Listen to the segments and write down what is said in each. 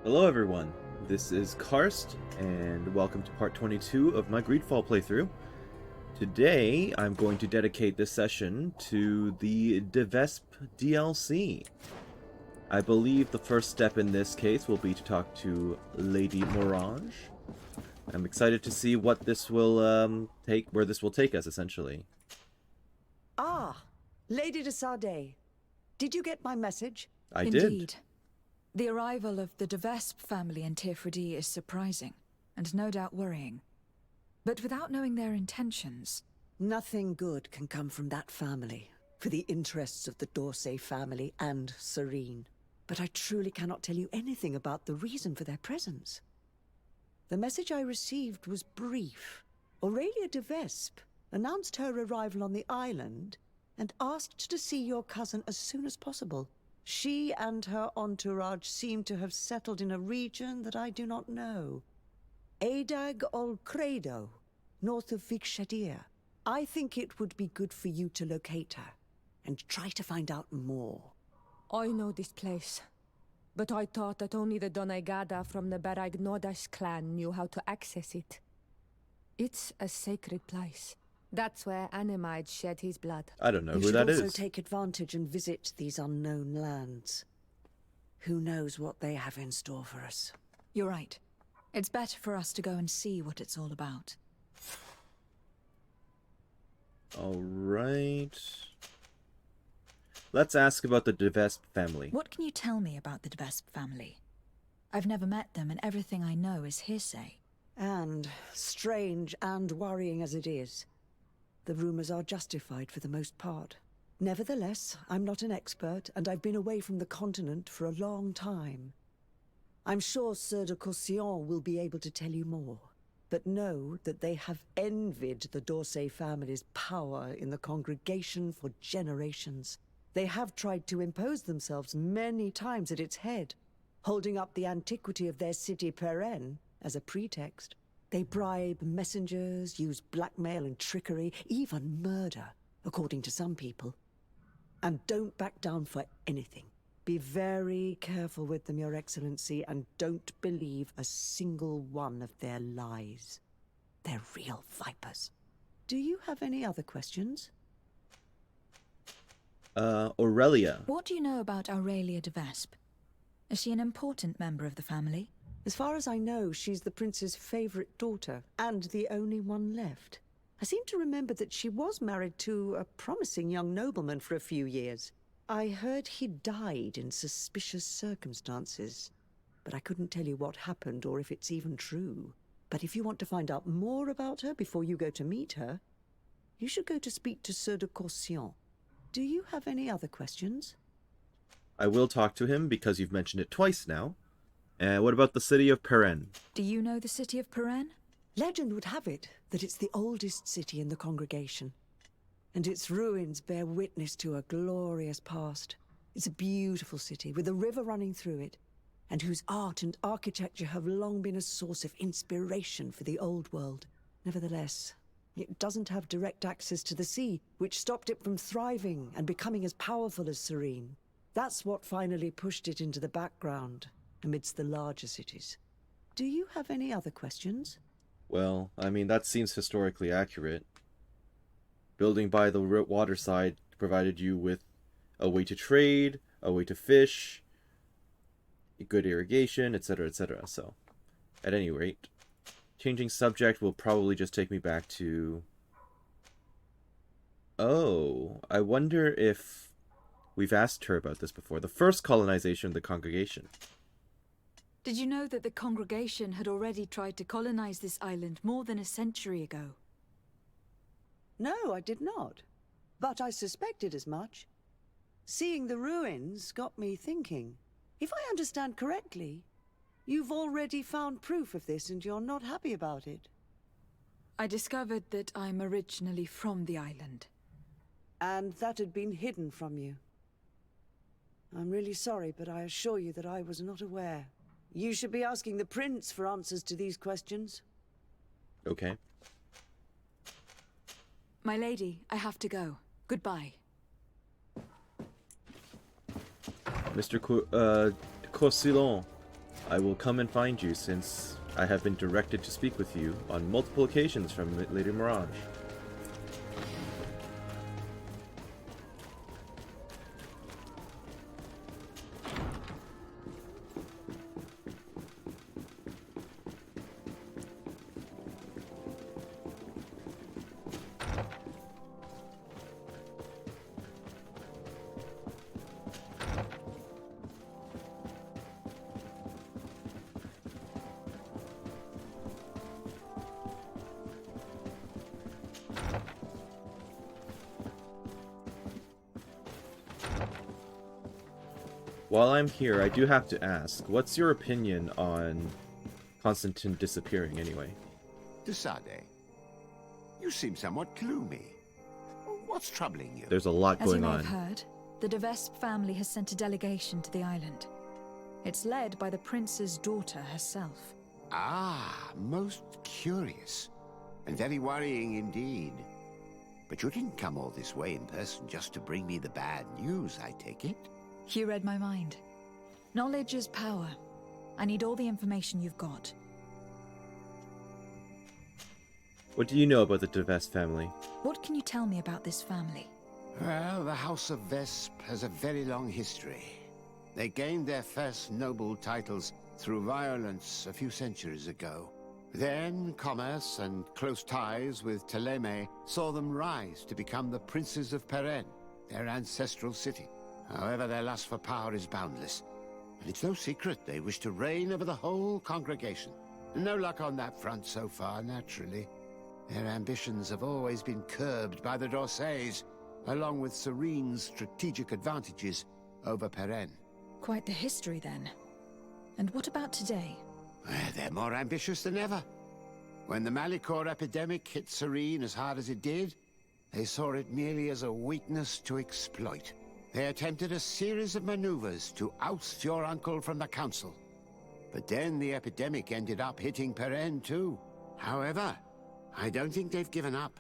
Hello everyone, this is Karst, and welcome to part 22 of my Greedfall playthrough. Today, I'm going to dedicate this session to the Vespe DLC. I believe the first step in this case will be to talk to Lady Mirage. I'm excited to see what this will where this will take us, essentially. Ah, Lady de Sardet. Did you get my message? I Indeed. did. The arrival of the de Vespe family in Tirfredi is surprising, and no doubt worrying. But without knowing their intentions... Nothing good can come from that family, for the interests of the D'Orsay family and Serene. But I truly cannot tell you anything about the reason for their presence. The message I received was brief. Aurelia de Vespe announced her arrival on the island and asked to see your cousin as soon as possible. She and her entourage seem to have settled in a region that I do not know. Adag ol Credo, north of Vikshadir. I think it would be good for you to locate her and try to find out more. I know this place, but I thought that only the Doneigada from the Baragnodas clan knew how to access it. It's a sacred place. That's where Animide shed his blood. I don't know who You that should also is. take advantage and visit these unknown lands. Who knows what they have in store for us? You're right. It's better for us to go and see what it's all about. Alright. Let's ask about the de Vespe family. What can you tell me about the de Vespe family? I've never met them, and everything I know is hearsay. And, strange and worrying as it is, the rumors are justified for the most part. Nevertheless, I'm not an expert, and I've been away from the continent for a long time. I'm sure Sieur de Courcillon will be able to tell you more, but know that they have envied the D'Orsay family's power in the congregation for generations. They have tried to impose themselves many times at its head, holding up the antiquity of their city Perenne as a pretext. They bribe messengers, use blackmail and trickery, even murder, according to some people. And don't back down for anything. Be very careful with them, Your Excellency, and don't believe a single one of their lies. They're real vipers. Do you have any other questions? Aurelia. What do you know about Aurelia de Vespe? Is she an important member of the family? As far as I know, she's the prince's favorite daughter, and the only one left. I seem to remember that she was married to a promising young nobleman for a few years. I heard he died in suspicious circumstances, but I couldn't tell you what happened or if it's even true. But if you want to find out more about her before you go to meet her, you should go to speak to Sieur de Courcillon. Do you have any other questions? I will talk to him because you've mentioned it twice now. What about the city of Perenne? Do you know the city of Perenne? Legend would have it that it's the oldest city in the congregation, and its ruins bear witness to a glorious past. It's a beautiful city with a river running through it, and whose art and architecture have long been a source of inspiration for the old world. Nevertheless, it doesn't have direct access to the sea, which stopped it from thriving and becoming as powerful as Serene. That's what finally pushed it into the background amidst the larger cities. Do you have any other questions? Well, I mean, that seems historically accurate. Building by the waterside provided you with a way to trade, a way to fish, good irrigation, etc., etc. So, at any rate, changing subject will probably just take me back to... Oh, I wonder if we've asked her about this before. The first colonization of the congregation. Did you know that the congregation had already tried to colonize this island more than a century ago? No, I did not. But I suspected as much. Seeing the ruins got me thinking. If I understand correctly, you've already found proof of this and you're not happy about it. I discovered that I'm originally from the island. And that had been hidden from you. I'm really sorry, but I assure you that I was not aware. You should be asking the prince for answers to these questions. Okay. My lady, I have to go. Goodbye. Mr. Courcillon, I will come and find you, since I have been directed to speak with you on multiple occasions from Lady Mirage. While I'm here, I do have to ask, what's your opinion on Constantine disappearing anyway? Desade, you seem somewhat gloomy. What's troubling you? There's a lot As you going may on. have heard, the de Vespe family has sent a delegation to the island. It's led by the prince's daughter herself. Ah, most curious. And very worrying indeed. But you didn't come all this way in person just to bring me the bad news, I take it? You read my mind. Knowledge is power. I need all the information you've got. What do you know about the de Vespe family? What can you tell me about this family? Well, the House of Vespe has a very long history. They gained their first noble titles through violence a few centuries ago. Then, commerce and close ties with Ptolemy saw them rise to become the princes of Peren, their ancestral city. However, their lust for power is boundless. And it's no secret they wish to reign over the whole congregation. No luck on that front so far, naturally. Their ambitions have always been curbed by the d'Orsay's, along with Serene's strategic advantages over Peren. Quite the history, then. And what about today? They're more ambitious than ever. When the Malichor epidemic hit Serene as hard as it did, they saw it merely as a weakness to exploit. They attempted a series of maneuvers to oust your uncle from the council. But then the epidemic ended up hitting Peren too. However, I don't think they've given up.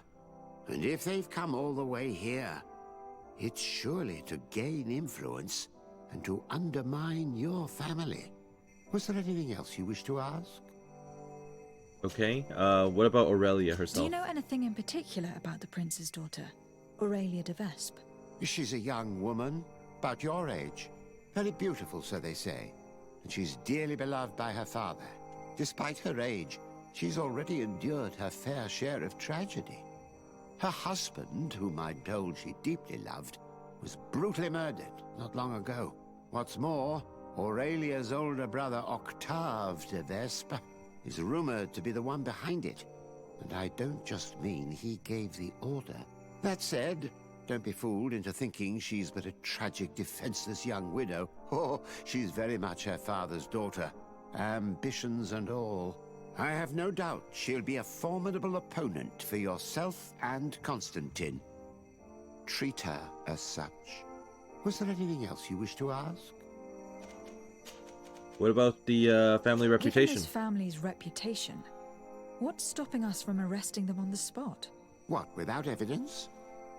And if they've come all the way here, it's surely to gain influence and to undermine your family. Was there anything else you wish to ask? Okay, what about Aurelia herself? Do you know anything in particular about the prince's daughter, Aurelia de Vespe? She's a young woman, about your age. Very beautiful, so they say. And she's dearly beloved by her father. Despite her age, she's already endured her fair share of tragedy. Her husband, whom I'm told she deeply loved, was brutally murdered not long ago. What's more, Aurelia's older brother Octave de Vespe is rumored to be the one behind it. And I don't just mean he gave the order. That said, don't be fooled into thinking she's but a tragic, defenseless young widow. Oh, she's very much her father's daughter, ambitions and all. I have no doubt she'll be a formidable opponent for yourself and Constantine. Treat her as such. Was there anything else you wish to ask? What about the family Given reputation? this family's reputation, what's stopping us from arresting them on the spot? What, without evidence?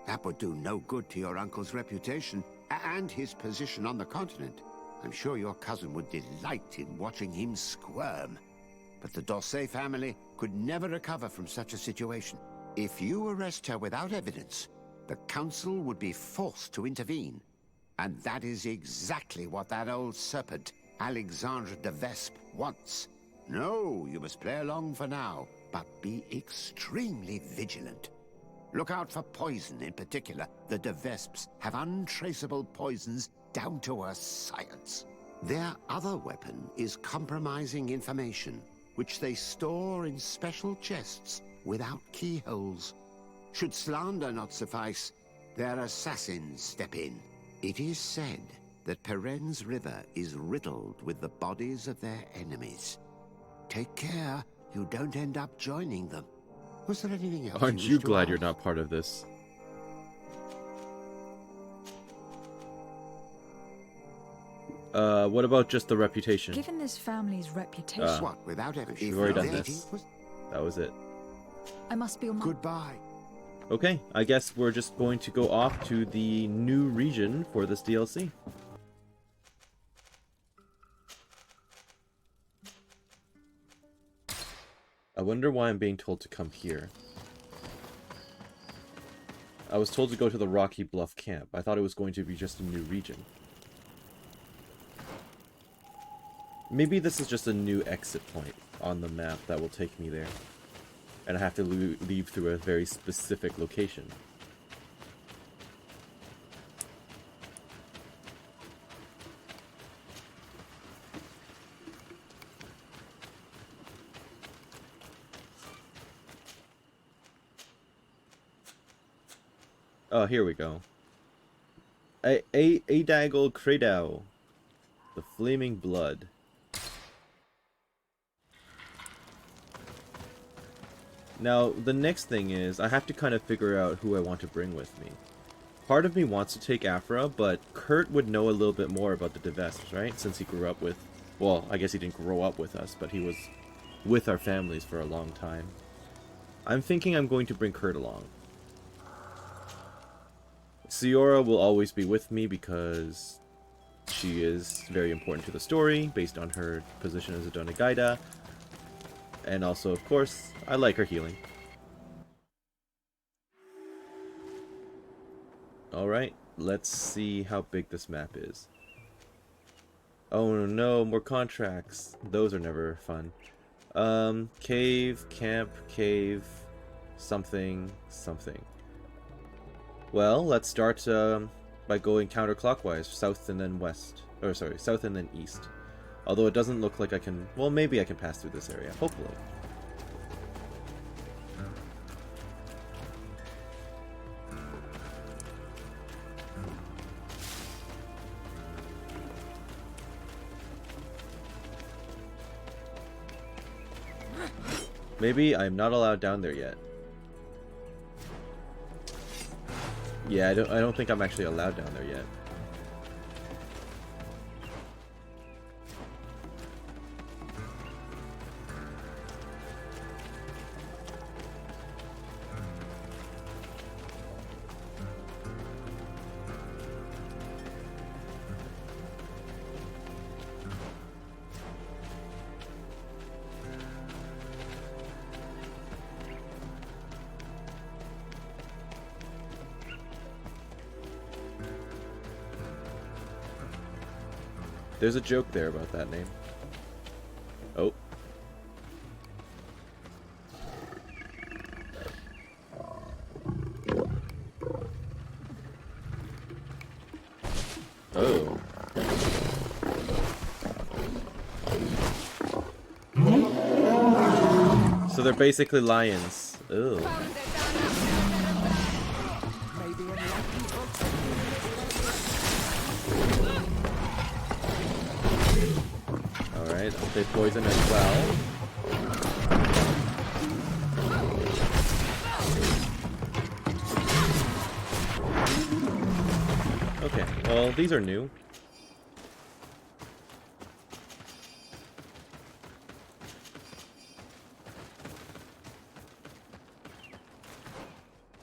That would do no good to your uncle's reputation and his position on the continent. I'm sure your cousin would delight in watching him squirm. But the d'Orsay family could never recover from such a situation. If you arrest her without evidence, the council would be forced to intervene. And that is exactly what that old serpent, Alexandre de Vespe, wants. No, you must play along for now, but be extremely vigilant. Look out for poison in particular. The de Vespes have untraceable poisons down to a science. Their other weapon is compromising information, which they store in special chests without keyholes. Should slander not suffice, their assassins step in. It is said that Peren's river is riddled with the bodies of their enemies. Take care you don't end up joining them. Was there anything else? Aren't you glad you're not part of this? What about just the reputation? Given this family's reputation, What, without evidence? We've already done this. That was it. I must be on my... Goodbye. Okay, I guess we're just going to go off to the new region for this DLC. I wonder why I'm being told to come here. I was told to go to the Rocky Bluff camp. I thought it was going to be just a new region. Maybe this is just a new exit point on the map that will take me there. And I have to leave through a very specific location. Oh, here we go. Adagel Cradle. The Flaming Blood. Now, the next thing is, I have to kind of figure out who I want to bring with me. Part of me wants to take Afra, but Kurt would know a little bit more about the Devesps, right? Since he grew up with... Well, I guess he didn't grow up with us, but he was with our families for a long time. I'm thinking I'm going to bring Kurt along. Siora will always be with me because she is very important to the story, based on her position as a Donegaida. And also, of course, I like her healing. Alright, let's see how big this map is. Oh no, more contracts. Those are never fun. Cave, camp, cave, something, something. Well, let's start by going counterclockwise, south and then west. Or sorry, south and then east. Although it doesn't look like I can... Well, maybe I can pass through this area. Hopefully. Maybe I'm not allowed down there yet. Yeah, I don't think I'm actually allowed down there yet. There's a joke there about that name. Oh. Oh. So they're basically lions. Ew. They poison as well. Okay, well, these are new.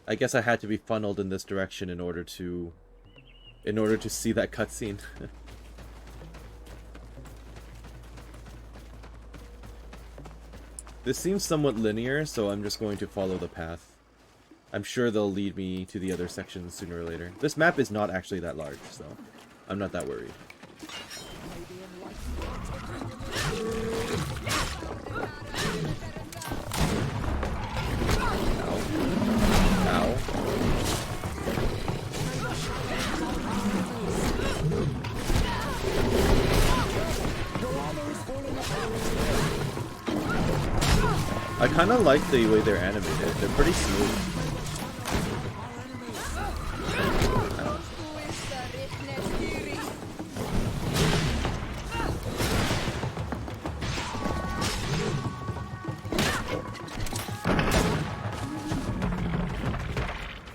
I guess I had to be funneled in this direction in order to see that cutscene. This seems somewhat linear, so I'm just going to follow the path. I'm sure they'll lead me to the other sections sooner or later. This map is not actually that large, so I'm not that worried. Ow. Ow. I kind of like the way they're animated. They're pretty smooth.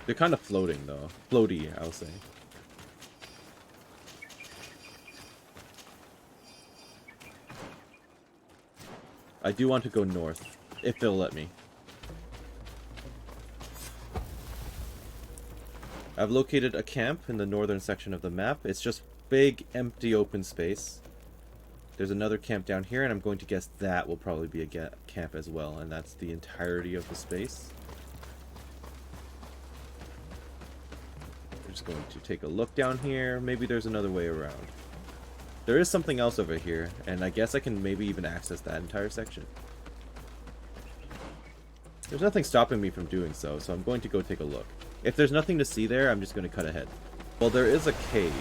They're kind of floating, though. Floaty, I'll say. I do want to go north. If they'll let me. I've located a camp in the northern section of the map. It's just big, empty, open space. There's another camp down here, and I'm going to guess that will probably be a camp as well, and that's the entirety of the space. We're just going to take a look down here. Maybe there's another way around. There is something else over here, and I guess I can maybe even access that entire section. There's nothing stopping me from doing so, so I'm going to go take a look. If there's nothing to see there, I'm just going to cut ahead. Well, there is a cave.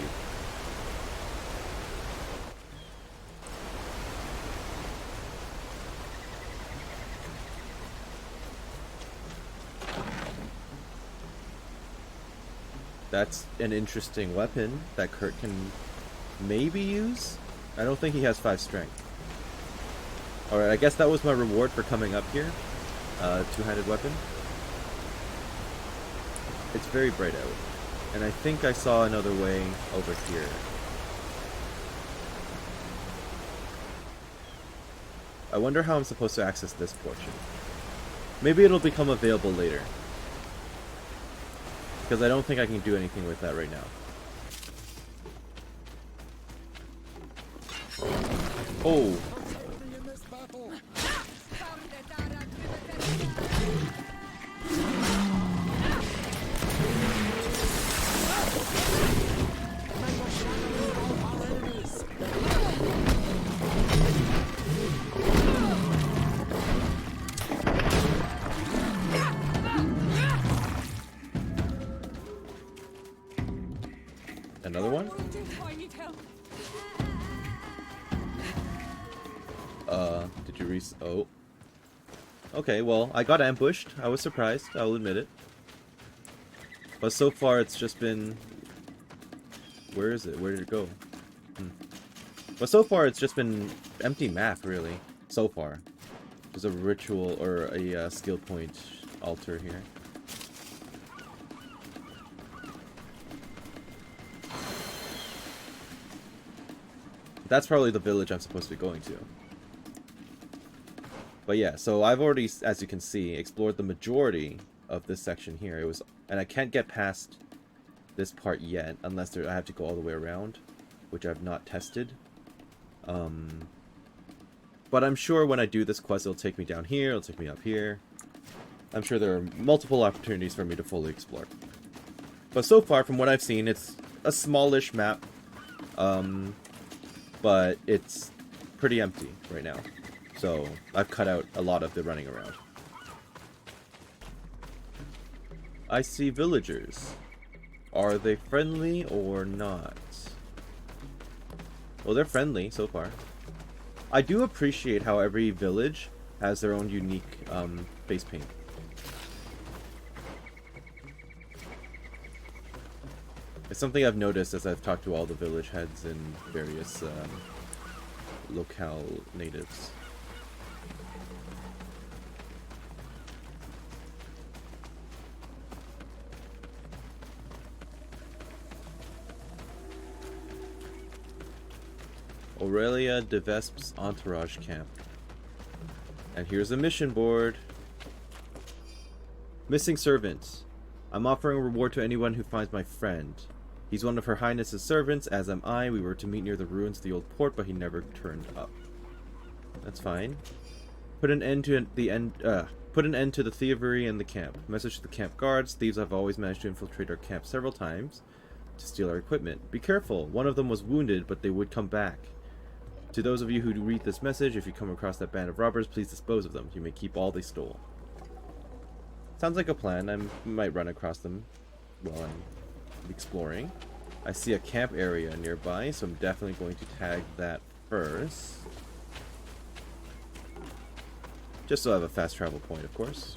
That's an interesting weapon that Kurt can maybe use. I don't think he has 5 strength. Alright, I guess that was my reward for coming up here. Two-handed weapon. It's very bright out. And I think I saw another way over here. I wonder how I'm supposed to access this portion. Maybe it'll become available later. Because I don't think I can do anything with that right now. Oh! Another one? Did you oh. Okay, well, I got ambushed. I was surprised, I'll admit it. But so far it's just been... Where is it? Where did it go? But so far it's just been empty map, really. So far. There's a ritual or a skill point altar here. That's probably the village I'm supposed to be going to. But yeah, so I've already, as you can see, explored the majority of this section here. And I can't get past this part yet, unless I have to go all the way around, which I've not tested. But I'm sure when I do this quest, it'll take me down here, it'll take me up here. I'm sure there are multiple opportunities for me to fully explore. But so far, from what I've seen, it's a smallish map. But it's pretty empty right now. So I've cut out a lot of the running around. I see villagers. Are they friendly or not? Well, they're friendly so far. I do appreciate how every village has their own unique face paint. It's something I've noticed as I've talked to all the village heads and various locale natives. Aurelia de Vespe's entourage camp. And here's a mission board. Missing servant. I'm offering a reward to anyone who finds my friend. He's one of Her Highness's servants, as am I. We were to meet near the ruins of the old port, but he never turned up. That's fine. Put an end to the thievery in the camp. Message to the camp guards. Thieves have always managed to infiltrate our camp several times to steal our equipment. Be careful. One of them was wounded, but they would come back. To those of you who read this message, if you come across that band of robbers, please dispose of them. You may keep all they stole. Sounds like a plan. I might run across them while I'm exploring. I see a camp area nearby, so I'm definitely going to tag that first. Just so I have a fast travel point, of course.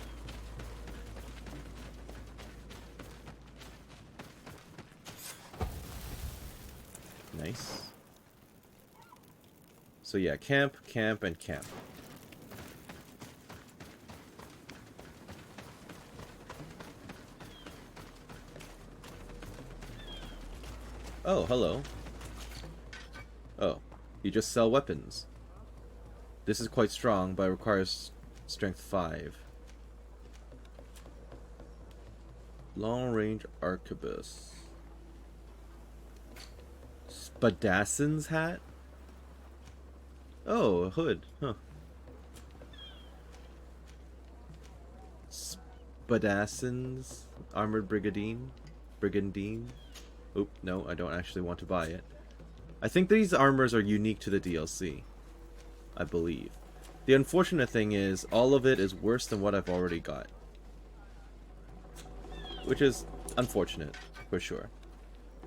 Nice. So yeah, camp, camp, and camp. Oh, hello. Oh, you just sell weapons. This is quite strong, but it requires strength 5. Long range arquebus. Spadasson's hat? Oh, a hood. Huh. Spadassins, armored brigandine. Oh, no, I don't actually want to buy it. I think these armors are unique to the DLC, I believe. The unfortunate thing is, all of it is worse than what I've already got. Which is unfortunate, for sure.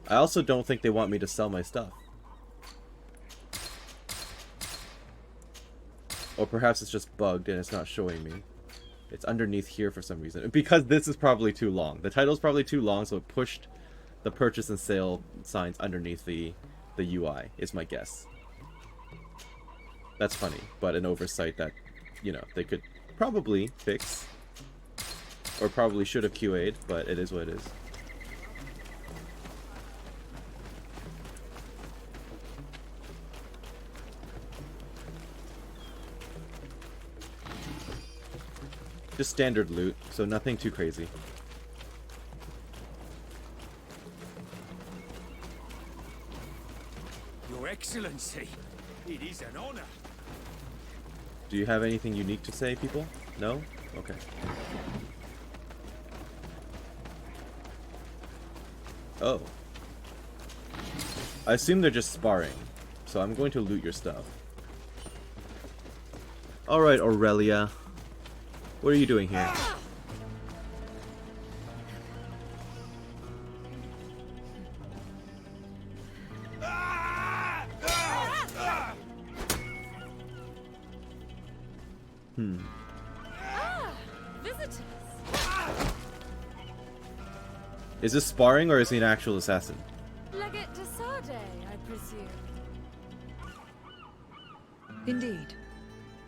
I also don't think they want me to sell my stuff. Or perhaps it's just bugged and it's not showing me. It's underneath here for some reason. Because this is probably too long. The title's probably too long, so it pushed the purchase and sale signs underneath the UI, is my guess. That's funny, but an oversight that, you know, they could probably fix. Or probably should have QA'd, but it is what it is. Just standard loot, so nothing too crazy. Your Excellency, it is an honor. Do you have anything unique to say, people? No? Okay. Oh. I assume they're just sparring, so I'm going to loot your stuff. Alright, Aurelia. What are you doing here? Visitors. Is this sparring or is he an actual assassin? Legate de Sade, I presume. Indeed.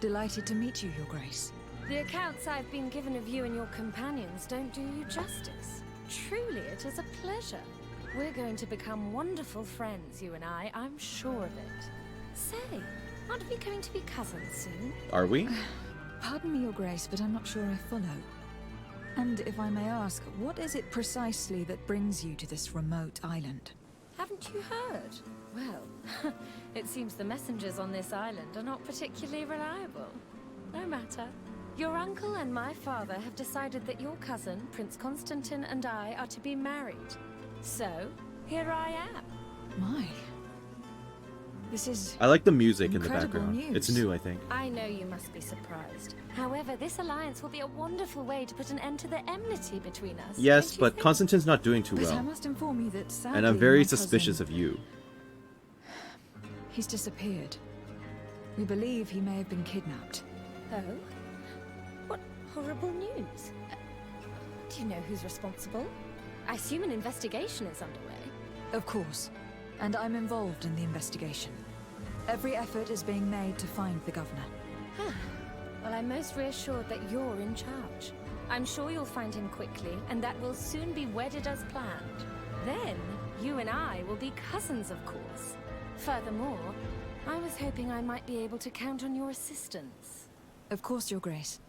Delighted to meet you, Your Grace. The accounts I've been given of you and your companions don't do you justice. Truly, it is a pleasure. We're going to become wonderful friends, you and I'm sure of it. Say, aren't we going to be cousins soon? Are we? Pardon me, Your Grace, but I'm not sure I follow. And if I may ask, what is it precisely that brings you to this remote island? Haven't you heard? Well, it seems the messengers on this island are not particularly reliable. No matter. Your uncle and my father have decided that your cousin, Prince Constantine, and I are to be married. So, here I am. My. This is I like the music in the incredible background. news. It's new, I think. I know you must be surprised. However, this alliance will be a wonderful way to put an end to the enmity between us. Yes, don't you but think? Constantine's not doing too But I well. must inform you that sadly, And I'm very my suspicious cousin, of you. He's disappeared. We believe he may have been kidnapped. Oh? What horrible news. Do you know who's responsible? I assume an investigation is underway. Of course. And I'm involved in the investigation. Every effort is being made to find the governor. Well, I'm most reassured that you're in charge. I'm sure you'll find him quickly, and that we'll soon be wedded as planned. Then, you and I will be cousins, of course. Furthermore, I was hoping I might be able to count on your assistance. Of course, Your Grace.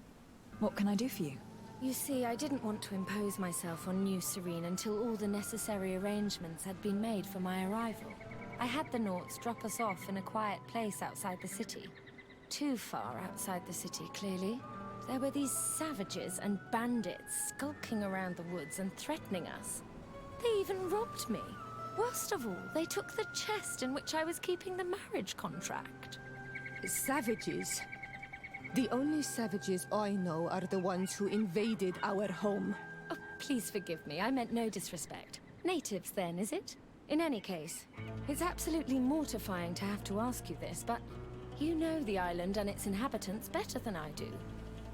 What can I do for you? You see, I didn't want to impose myself on New Serene until all the necessary arrangements had been made for my arrival. I had the Nauts drop us off in a quiet place outside the city. Too far outside the city, clearly. There were these savages and bandits skulking around the woods and threatening us. They even robbed me. Worst of all, they took the chest in which I was keeping the marriage contract. Savages. The only savages I know are the ones who invaded our home. Oh, please forgive me. I meant no disrespect. Natives, then, is it? In any case, it's absolutely mortifying to have to ask you this, but you know the island and its inhabitants better than I do.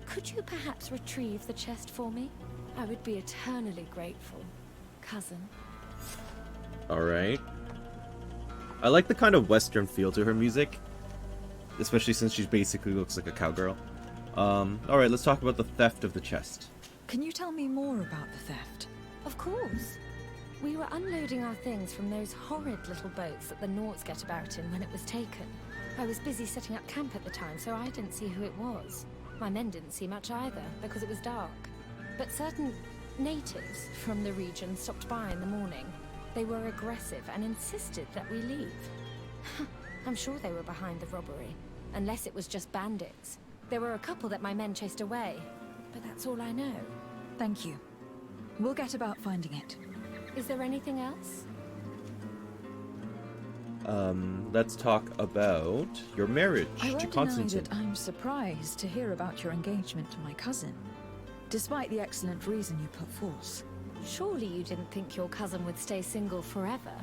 Could you perhaps retrieve the chest for me? I would be eternally grateful, cousin. Alright. I like the kind of Western feel to her music. Especially since she basically looks like a cowgirl. Alright, let's talk about the theft of the chest. Can you tell me more about the theft? Of course. We were unloading our things from those horrid little boats that the Nauts get about in when it was taken. I was busy setting up camp at the time, so I didn't see who it was. My men didn't see much either, because it was dark. But certain natives from the region stopped by in the morning. They were aggressive and insisted that we leave. I'm sure they were behind the robbery. unless it was just bandits. There were a couple that my men chased away, but that's all I know. Thank you. We'll get about finding it. Is there anything else? Let's talk about your marriage I to won't deny Constantine. that I'm surprised to hear about your engagement to my cousin, despite the excellent reason you put forth. Surely you didn't think your cousin would stay single forever?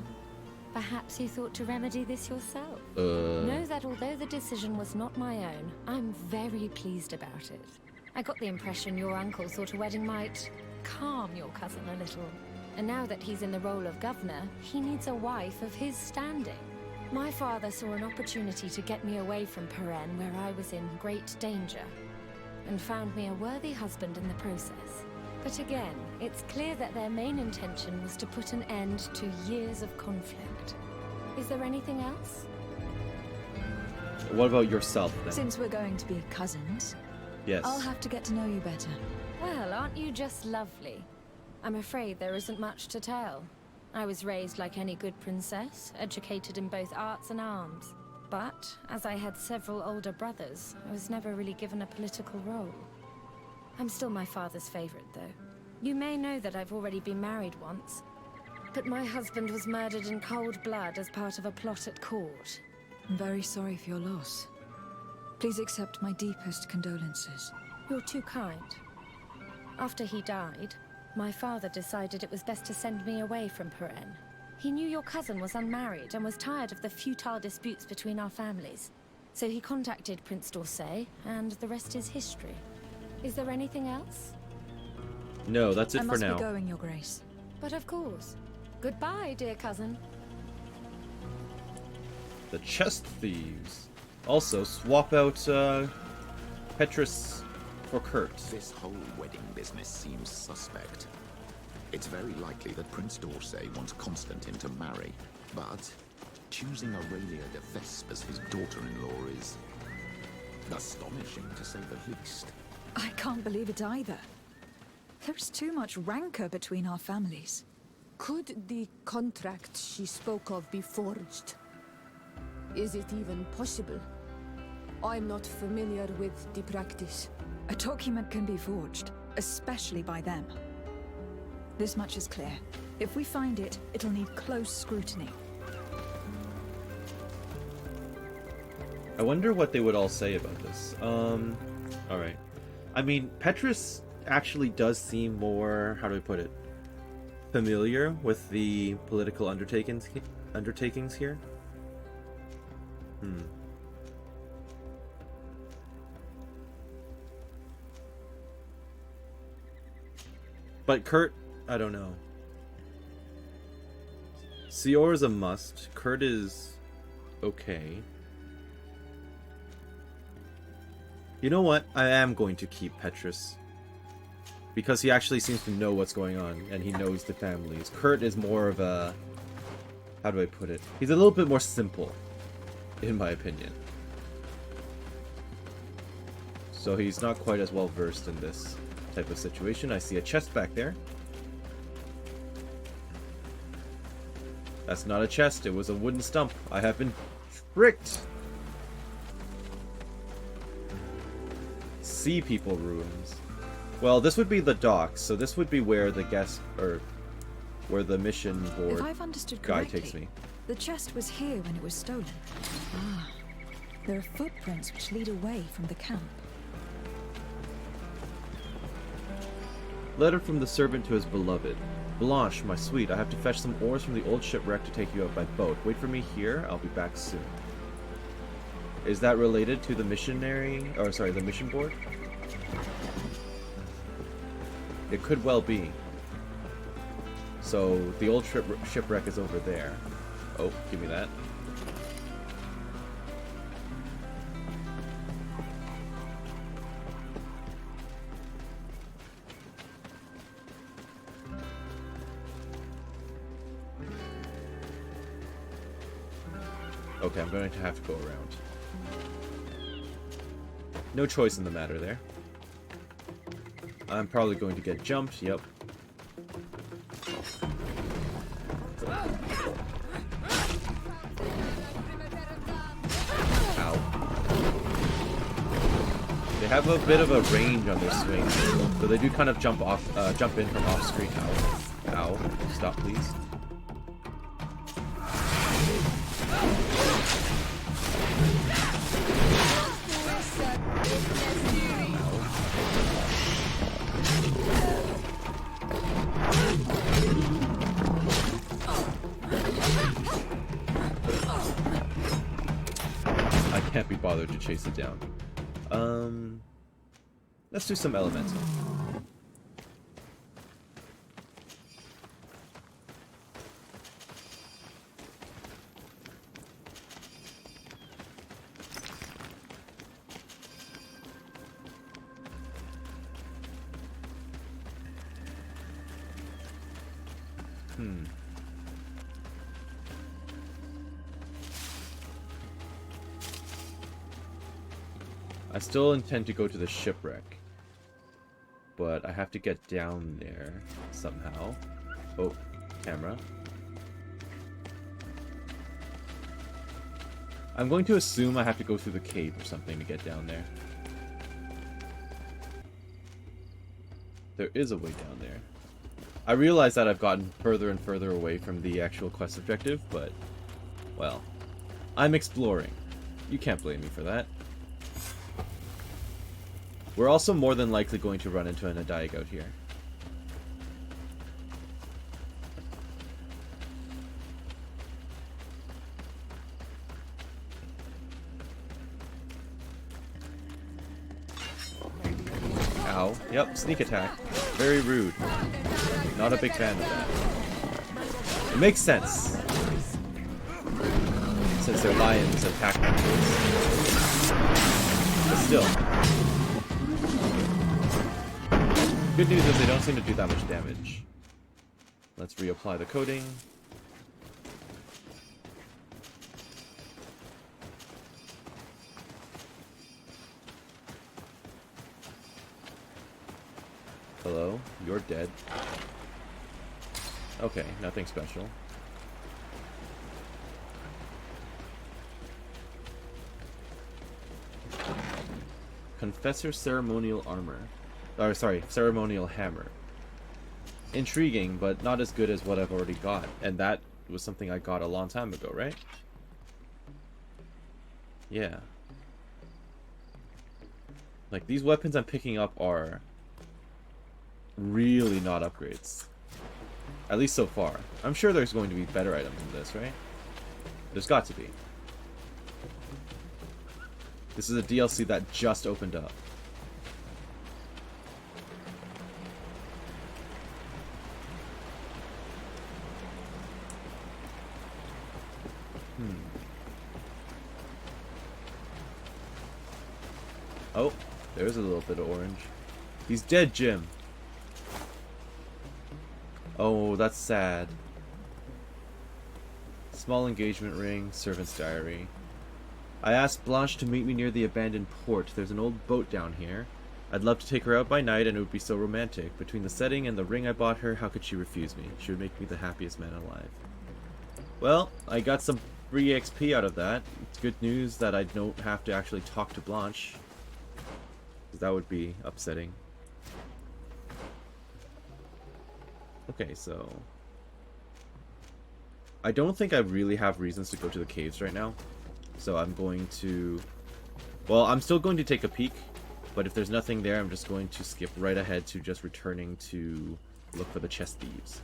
Perhaps you thought to remedy this yourself? Know that although the decision was not my own, I'm very pleased about it. I got the impression your uncle thought a wedding might calm your cousin a little. And now that he's in the role of governor, he needs a wife of his standing. My father saw an opportunity to get me away from Peren, where I was in great danger, and found me a worthy husband in the process. But again, it's clear that their main intention was to put an end to years of conflict. Is there anything else? What about yourself, then? Since we're going to be cousins, Yes. I'll have to get to know you better. Well, aren't you just lovely? I'm afraid there isn't much to tell. I was raised like any good princess, educated in both arts and arms. But, as I had several older brothers, I was never really given a political role. I'm still my father's favorite, though. You may know that I've already been married once, but my husband was murdered in cold blood as part of a plot at court. I'm very sorry for your loss. Please accept my deepest condolences. You're too kind. After he died, my father decided it was best to send me away from Peren. He knew your cousin was unmarried and was tired of the futile disputes between our families. So he contacted Prince d'Orsay, and the rest is history. Is there anything else? No, that's it I for must now. be going, Your Grace. But of course. Goodbye, dear cousin. The chest thieves. Also, swap out Petrus for Kurt. This whole wedding business seems suspect. It's very likely that Prince d'Orsay wants Constantine to marry, but choosing Aurelia de Vespe as his daughter-in-law is astonishing, to say the least. I can't believe it either. There's too much rancor between our families. Could the contract she spoke of be forged? Is it even possible? I'm not familiar with the practice. A document can be forged, especially by them. This much is clear. If we find it, it'll need close scrutiny. I wonder what they would all say about this. Alright. I mean, Petrus actually does seem more, how do I put it, familiar with the political undertakings here. But Kurt, I don't know. Sior is a must. Kurt is okay. You know what? I am going to keep Petrus. Because he actually seems to know what's going on, and he knows the families. Kurt is more of a... how do I put it? He's a little bit more simple, in my opinion. So he's not quite as well versed in this type of situation. I see a chest back there. That's not a chest, it was a wooden stump. I have been tricked. Sea people ruins. Well, this would be the docks, so this would be where the guest, or where the mission board If I've understood guy correctly, takes me. the chest was here when it was stolen. Ah, there are footprints which lead away from the camp. Letter from the servant to his beloved. Blanche, my sweet, I have to fetch some oars from the old shipwreck to take you out by boat. Wait for me here, I'll be back soon. Is that related to the missionary, or sorry, the mission board? It could well be. So, the old shipwreck is over there. Oh, give me that. Okay, I'm going to have to go around. No choice in the matter there. I'm probably going to get jumped, yep. Ow. They have a bit of a range on their swings, so they do kind of jump in from off screen. Ow. Ow. Stop, please. I can't be bothered to chase it down. Let's do some elemental. I still intend to go to the shipwreck, but I have to get down there somehow. Oh, camera. I'm going to assume I have to go through the cave or something to get down there. There is a way down there. I realize that I've gotten further and further away from the actual quest objective, but, well, I'm exploring. You can't blame me for that. We're also more than likely going to run into an Adaig out here. Ow. Yep, sneak attack. Very rude. Not a big fan of that. It makes sense, since they're lions and pack monsters. But still. Good news is they don't seem to do that much damage. Let's reapply the coating. Hello? You're dead. Okay, nothing special. Confessor Ceremonial Armor. Or, sorry, Ceremonial Hammer. Intriguing, but not as good as what I've already got. And that was something I got a long time ago, right? Yeah. Like, these weapons I'm picking up are really not upgrades. At least so far. I'm sure there's going to be better items than this, right? There's got to be. This is a DLC that just opened up. Oh, there's a little bit of orange. He's dead, Jim. Oh, that's sad. Small engagement ring, servant's diary. I asked Blanche to meet me near the abandoned port. There's an old boat down here. I'd love to take her out by night and it would be so romantic. Between the setting and the ring I bought her, how could she refuse me? She would make me the happiest man alive. Well, I got some free XP out of that. It's good news that I don't have to actually talk to Blanche. Because that would be upsetting. Okay, so I don't think I really have reasons to go to the caves right now. So I'm going to... Well, I'm still going to take a peek. But if there's nothing there, I'm just going to skip right ahead to just returning to look for the chest thieves.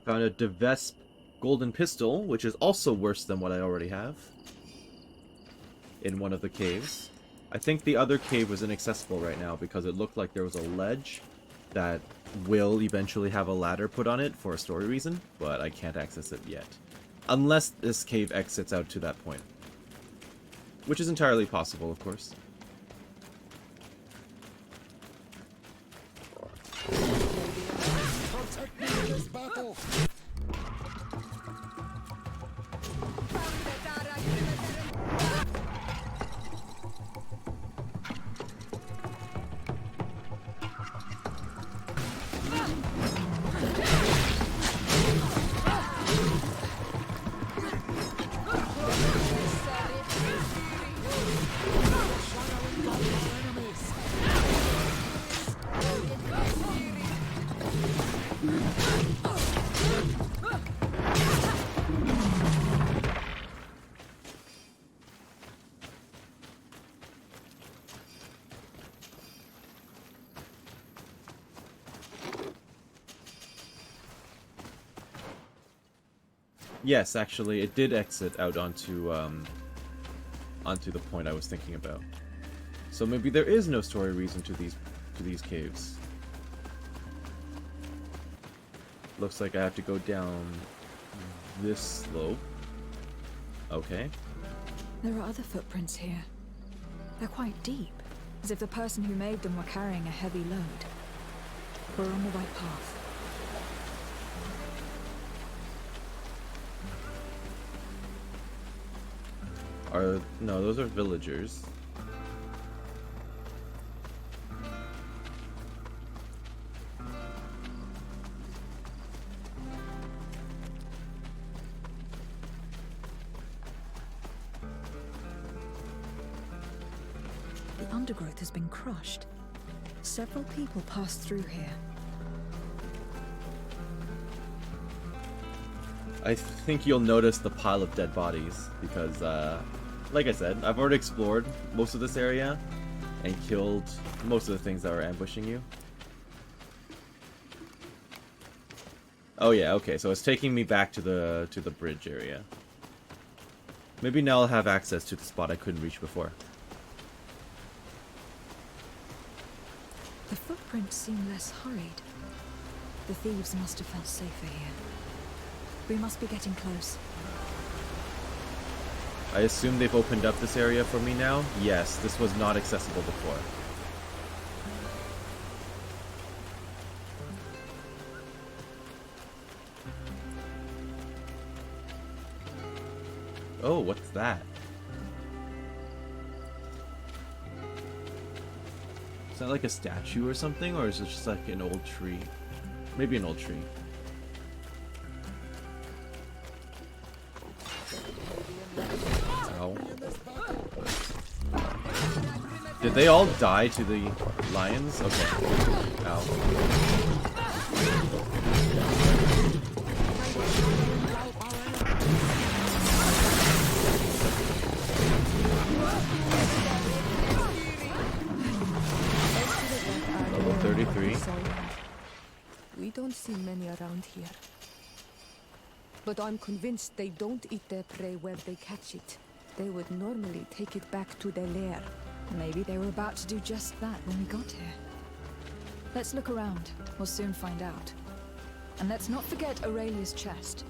Found a Vespe golden pistol, which is also worse than what I already have, in one of the caves. I think the other cave was inaccessible right now because it looked like there was a ledge that will eventually have a ladder put on it for a story reason, but I can't access it yet. Unless this cave exits out to that point. Which is entirely possible, of course. Yes, actually, it did exit out onto the point I was thinking about. So maybe there is no story reason to these caves. Looks like I have to go down this slope. Okay. There are other footprints here. They're quite deep, as if the person who made them were carrying a heavy load. We're on the right path. No, those are villagers. The undergrowth has been crushed. Several people passed through here. I think you'll notice the pile of dead bodies because, like I said, I've already explored most of this area and killed most of the things that were ambushing you. Oh yeah, okay, so it's taking me back to the bridge area. Maybe now I'll have access to the spot I couldn't reach before. The footprints seem less hurried. The thieves must have felt safer here. We must be getting close. I assume they've opened up this area for me now? Yes, this was not accessible before. Oh, what's that? Is that like a statue or something? Or is it just like an old tree? Maybe an old tree. Ow. Did they all die to the lions? Okay. Ow. Level 33. We don't see many around here. But I'm convinced they don't eat their prey where they catch it. They would normally take it back to their lair. Maybe they were about to do just that when we got here. Let's look around. We'll soon find out. And let's not forget Aurelia's chest.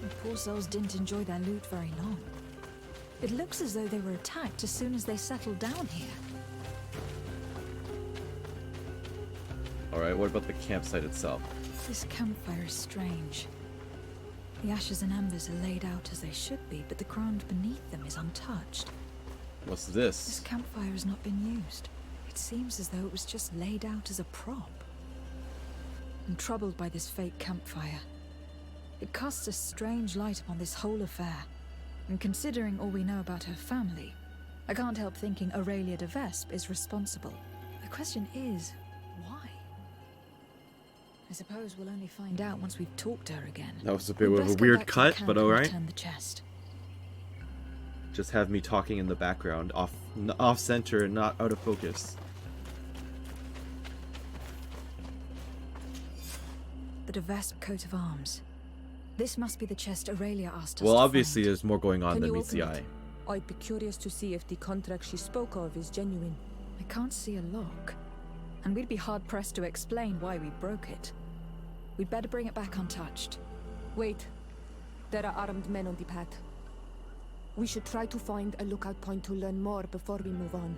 The poor souls didn't enjoy their loot very long. It looks as though they were attacked as soon as they settled down here. Alright, what about the campsite itself? This campfire is strange. The ashes and embers are laid out as they should be, but the ground beneath them is untouched. What's This this? campfire has not been used. It seems as though it was just laid out as a prop. I'm troubled by this fake campfire. It casts a strange light upon this whole affair. And considering all we know about her family, I can't help thinking Aurelia de Vespe is responsible. The question is, why? I suppose we'll only find out once we've talked to her again. That was a bit We'd of a best go weird back to cut, camp but and alright. return the chest. Just have me talking in the background, off center and not out of focus. The de Vespe coat of arms. This must be the chest Aurelia asked us Well, to obviously find. there's more going on Can than you meets the open eye. it? I'd be curious to see if the contract she spoke of is genuine. I can't see a lock. And we'd be hard-pressed to explain why we broke it. We'd better bring it back untouched. Wait. There are armed men on the path. We should try to find a lookout point to learn more before we move on.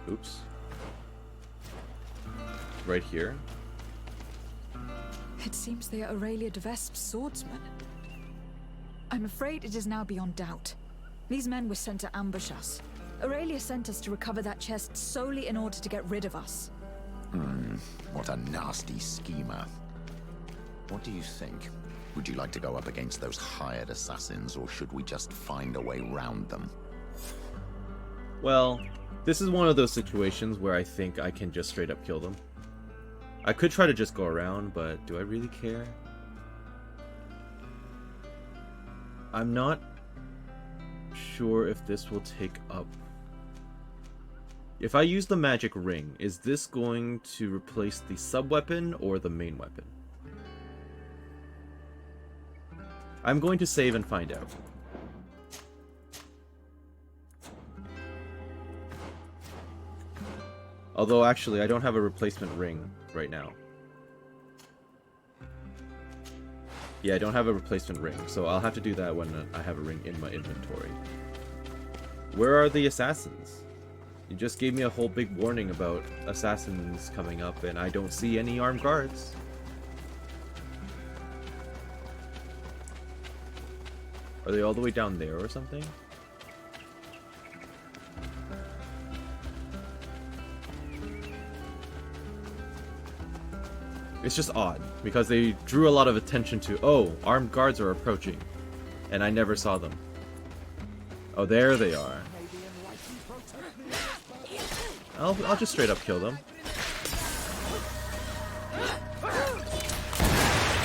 Oops. Right here. It seems they are Aurelia de Vespe's swordsmen. I'm afraid it is now beyond doubt. These men were sent to ambush us. Aurelia sent us to recover that chest solely in order to get rid of us. What a nasty schemer. What do you think? Would you like to go up against those hired assassins, or should we just find a way round them? Well, this is one of those situations where I think I can just straight up kill them. I could try to just go around, but do I really care? I'm not sure if this will take up... If I use the magic ring, is this going to replace the sub-weapon or the main weapon? I'm going to save and find out. Although, actually, I don't have a replacement ring right now. Yeah, I don't have a replacement ring, so I'll have to do that when I have a ring in my inventory. Where are the assassins? You just gave me a whole big warning about assassins coming up, and I don't see any armed guards. Are they all the way down there or something? It's just odd, because they drew a lot of attention to, oh, armed guards are approaching, and I never saw them. Oh, there they are. I'll just straight up kill them.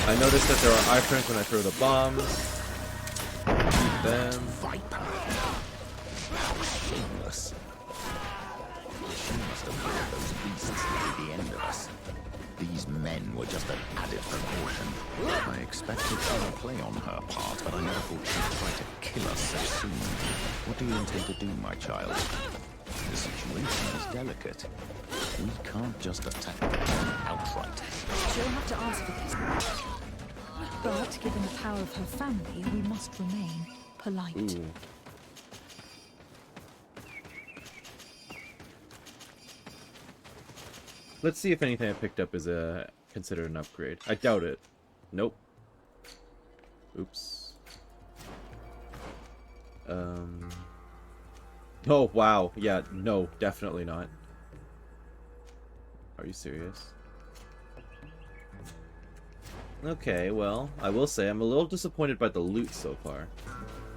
I noticed that there are iframes when I throw the bombs. Shoot them. Viper! How shameless. She must have heard those beasts at the end of us. These men were just an added precaution. I expected some play on her part, but I never thought she'd try to kill us so soon. What do you intend to do, my child? The situation is delicate. We can't just attack them outright. She'll have to ask for this. But, given the power of her family, we must remain polite. Ooh. Let's see if anything I picked up is considered an upgrade. I doubt it. Nope. Oops. Oh, wow. Yeah, no, definitely not. Are you serious? Okay, well, I will say I'm a little disappointed by the loot so far.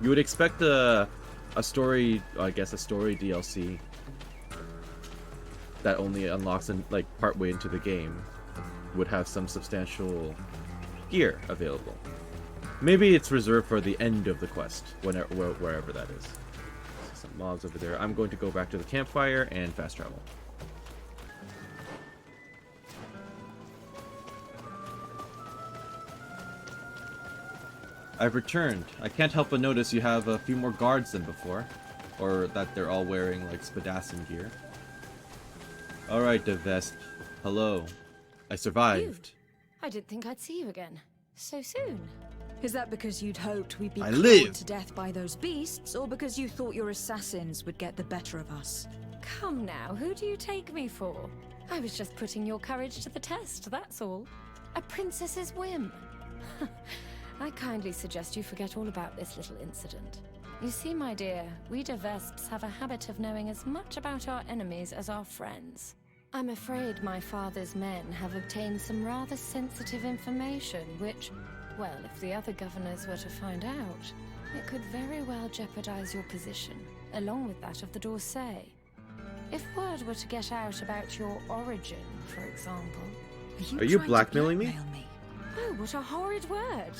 You would expect a story, I guess a story DLC that only unlocks in, like, partway into the game would have some substantial gear available. Maybe it's reserved for the end of the quest, wherever that is. Some mobs over there. I'm going to go back to the campfire and fast travel. I've returned. I can't help but notice you have a few more guards than before. Or that they're all wearing, like, spadassin gear. Alright, de Vespe. Hello. I survived. I didn't think I'd see you again. So soon. Is that because you'd hoped we'd be I clawed live. to death by those beasts, or because you thought your assassins would get the better of us? Come now, who do you take me for? I was just putting your courage to the test, that's all. A princess's whim. I kindly suggest you forget all about this little incident. You see, my dear, we de Vespes have a habit of knowing as much about our enemies as our friends. I'm afraid my father's men have obtained some rather sensitive information, which, well, if the other governors were to find out, it could very well jeopardize your position, along with that of the d'Orsay. If word were to get out about your origin, for example... Are you trying to blackmailing me? blackmail me? Oh, what a horrid word!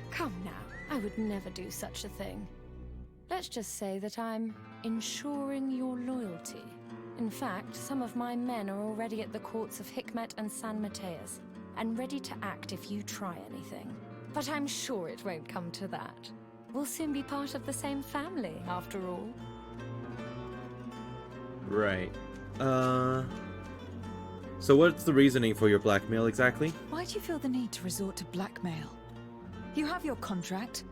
Come now, I would never do such a thing. Let's just say that I'm ensuring your loyalty. In fact, some of my men are already at the courts of Hikmet and San Mateus, and ready to act if you try anything. But I'm sure it won't come to that. We'll soon be part of the same family, after all. Right. So what's the reasoning for your blackmail exactly? Why do you feel the need to resort to blackmail? You have your contract.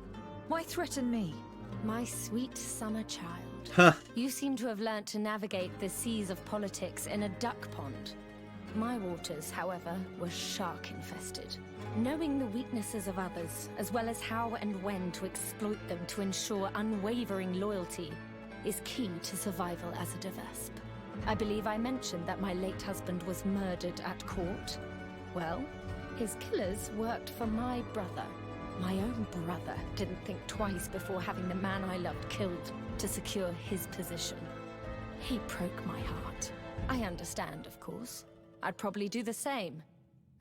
Why threaten me? My sweet summer child. Huh. You seem to have learnt to navigate the seas of politics in a duck pond. My waters, however, were shark-infested. Knowing the weaknesses of others, as well as how and when to exploit them to ensure unwavering loyalty, is key to survival as a Vespe. I believe I mentioned that my late husband was murdered at court. Well, his killers worked for my brother. My own brother didn't think twice before having the man I loved killed to secure his position. He broke my heart. I understand, of course. I'd probably do the same.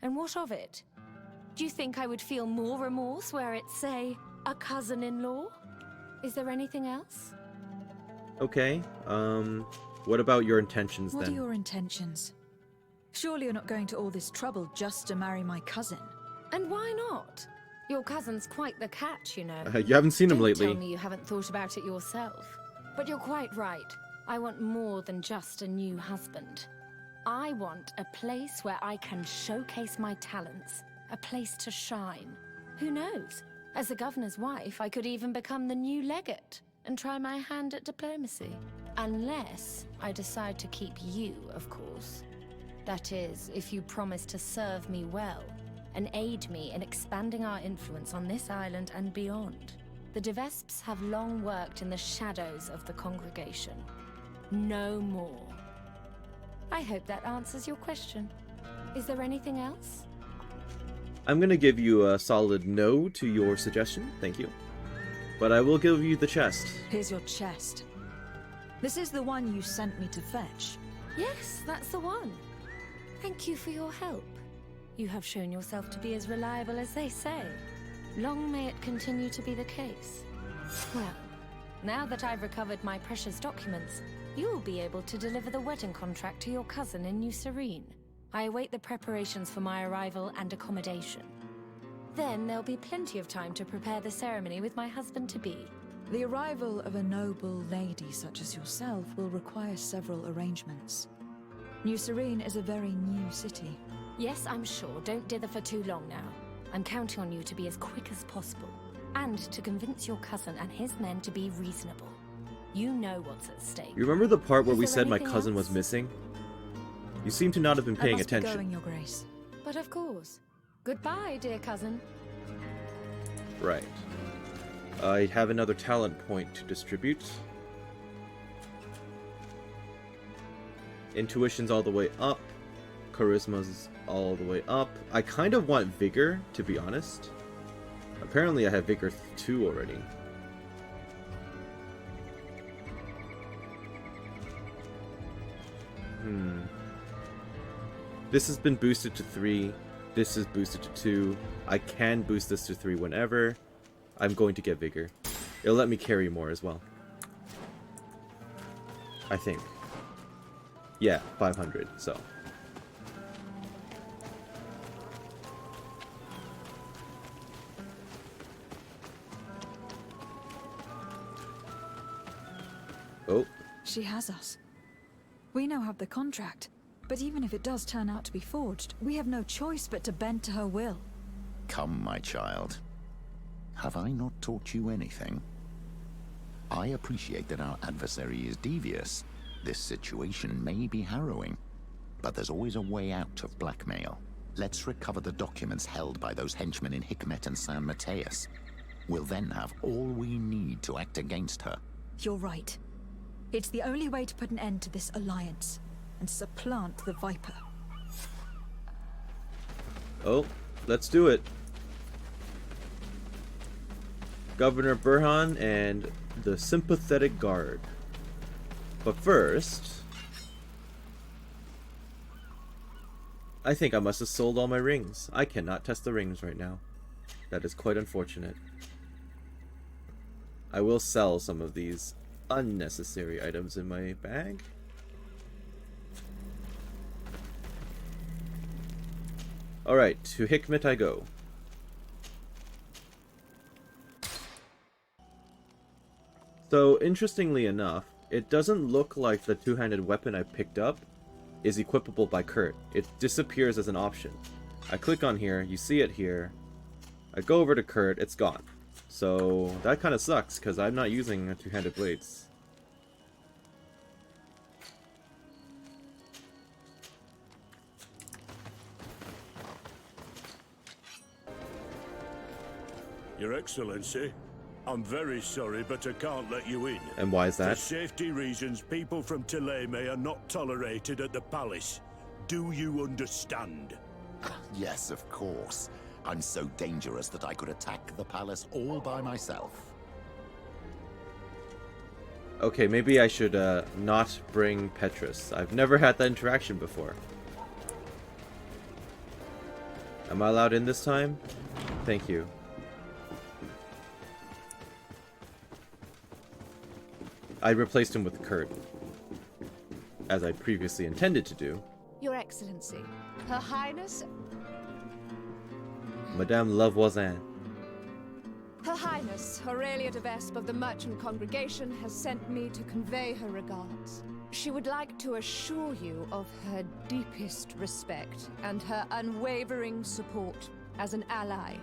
And what of it? Do you think I would feel more remorse were it, say, a cousin-in-law? Is there anything else? Okay, what about your intentions then? What are your intentions? Surely you're not going to all this trouble just to marry my cousin. And why not? Your cousin's quite the catch, you know. You haven't seen him Don't lately. tell me you haven't thought about it yourself. But you're quite right. I want more than just a new husband. I want a place where I can showcase my talents, a place to shine. Who knows? As the governor's wife, I could even become the new legate and try my hand at diplomacy. Unless I decide to keep you, of course. That is, if you promise to serve me well and aid me in expanding our influence on this island and beyond. The de Vespes have long worked in the shadows of the congregation. No more. I hope that answers your question. Is there anything else? I'm gonna give you a solid no to your suggestion, thank you. But I will give you the chest. Here's your chest. This is the one you sent me to fetch. Yes, that's the one. Thank you for your help. You have shown yourself to be as reliable as they say. Long may it continue to be the case. Well, now that I've recovered my precious documents, you'll be able to deliver the wedding contract to your cousin in New Serene. I await the preparations for my arrival and accommodation. Then there'll be plenty of time to prepare the ceremony with my husband-to-be. The arrival of a noble lady such as yourself will require several arrangements. New Serene is a very new city. Yes, I'm sure. Don't dither for too long now. I'm counting on you to be as quick as possible, and to convince your cousin and his men to be reasonable. You know what's at stake. You remember the part where Is we there said my anything cousin else? was missing? You seem to not have been paying I must be attention. going, Your Grace. But of course. Goodbye, dear cousin. Right. I have another talent point to distribute. Intuition's all the way up. Charisma's all the way up. I kind of want Vigor, to be honest. Apparently I have Vigor 2 already. This has been boosted to 3. This is boosted to 2. I can boost this to 3 whenever. I'm going to get Vigor. It'll let me carry more as well. I think. Yeah, 500, so. Oh. She has us. We now have the contract. But even if it does turn out to be forged, we have no choice but to bend to her will. Come, my child. Have I not taught you anything? I appreciate that our adversary is devious. This situation may be harrowing, but there's always a way out of blackmail. Let's recover the documents held by those henchmen in Hikmet and San Mateus. We'll then have all we need to act against her. You're right. It's the only way to put an end to this alliance. and supplant the Viper. Oh, let's do it. Governor Burhan and the Sympathetic Guard. But first, I think I must have sold all my rings. I cannot test the rings right now. That is quite unfortunate. I will sell some of these unnecessary items in my bag. Alright, to Hikmet I go. So, interestingly enough, it doesn't look like the two-handed weapon I picked up is equipable by Kurt. It disappears as an option. I click on here, you see it here. I go over to Kurt, it's gone. So, that kind of sucks, because I'm not using two-handed blades. Your Excellency, I'm very sorry, but I can't let you in. And why is For that? safety reasons, people from Thélème are not tolerated at the palace. Do you understand? Yes, of course. I'm so dangerous that I could attack the palace all by myself. Okay, maybe I should not bring Petrus. I've never had that interaction before. Am I allowed in this time? Thank you. I replaced him with Kurt, as I previously intended to do. Your Excellency, Her Highness... Madame Lavoisin. Her Highness, Aurelia de Vespe of the Merchant Congregation has sent me to convey her regards. She would like to assure you of her deepest respect and her unwavering support as an ally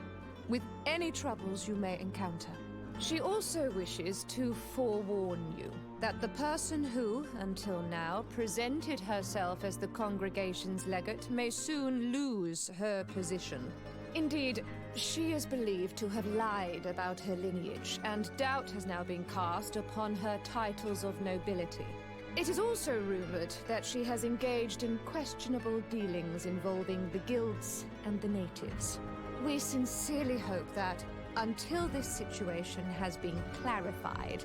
with any troubles you may encounter. She also wishes to forewarn you that the person who, until now, presented herself as the congregation's legate may soon lose her position. Indeed, she is believed to have lied about her lineage, and doubt has now been cast upon her titles of nobility. It is also rumored that she has engaged in questionable dealings involving the guilds and the natives. We sincerely hope that, until this situation has been clarified,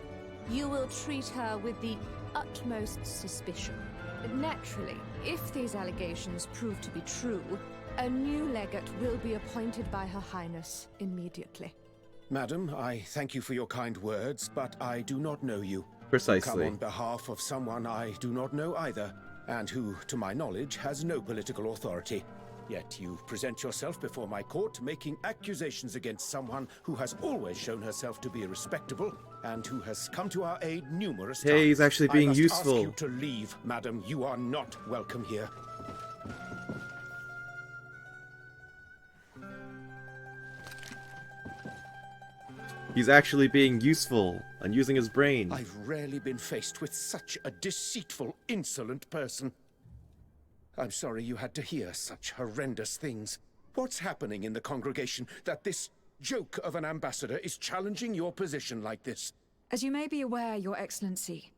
you will treat her with the utmost suspicion. Naturally, if these allegations prove to be true, a new legate will be appointed by Her Highness immediately. Madam, I thank you for your kind words, but I do not know you. Precisely. You come on behalf of someone I do not know either, and who, to my knowledge, has no political authority. Yet you present yourself before my court, making accusations against someone who has always shown herself to be respectable, and who has come to our aid numerous times. Hey, he's actually being I must useful. ask you to leave, madam. You are not welcome here. He's actually being useful and using his brain. I've rarely been faced with such a deceitful, insolent person. I'm sorry you had to hear such horrendous things. What's happening in the congregation that this joke of an ambassador is challenging your position like this? As you may be aware, Your Excellency,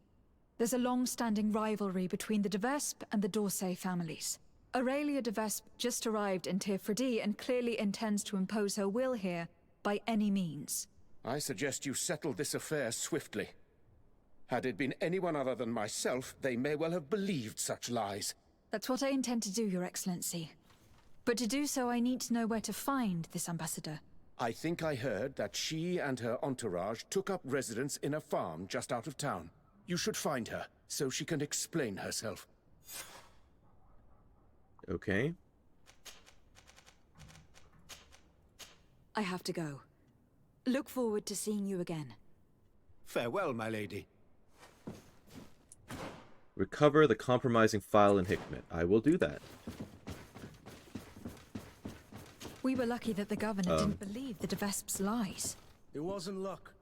there's a long-standing rivalry between the de Vespe and the d'Orsay families. Aurelia de Vespe just arrived in Tirfredi and clearly intends to impose her will here by any means. I suggest you settle this affair swiftly. Had it been anyone other than myself, they may well have believed such lies. That's what I intend to do, Your Excellency. But to do so, I need to know where to find this ambassador. I think I heard that she and her entourage took up residence in a farm just out of town. You should find her, so she can explain herself. Okay. I have to go. Look forward to seeing you again. Farewell, my lady. Recover the compromising file in Hikmet. I will do that. We were lucky that the governor didn't believe the de Vespe's lies. It wasn't luck.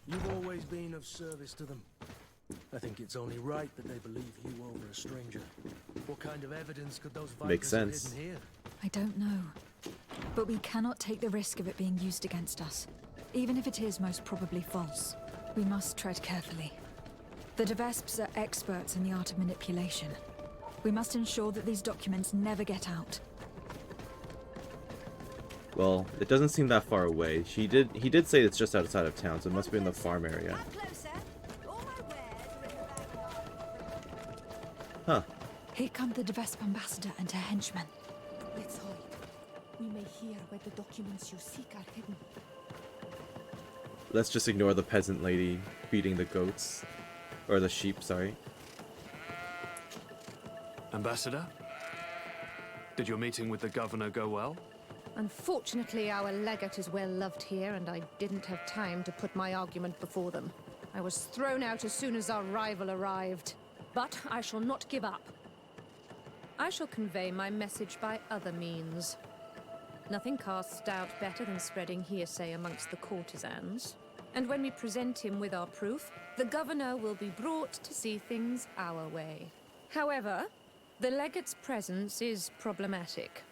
You've always been of service to them. I think it's only right that they believe you over a stranger. What kind of evidence could those Makes Vipers have sense. hidden here? I don't know. But we cannot take the risk of it being used against us, even if it is most probably false. We must tread carefully. The de Vespes are experts in the art of manipulation. We must ensure that these documents never get out. Well, it doesn't seem that far away. He did say it's just outside of town, so it must be in the farm area. Huh. Here come the Vespe ambassador and her henchmen. Let's hide. We may hear where the documents you seek are hidden. Let's just ignore the peasant lady feeding the goats. Or the sheep, sorry. Ambassador? Did your meeting with the governor go well? Unfortunately, our legate is well loved here, and I didn't have time to put my argument before them. I was thrown out as soon as our rival arrived. But I shall not give up. I shall convey my message by other means. Nothing casts doubt better than spreading hearsay amongst the courtesans. And when we present him with our proof, the governor will be brought to see things our way. However, the legate's presence is problematic.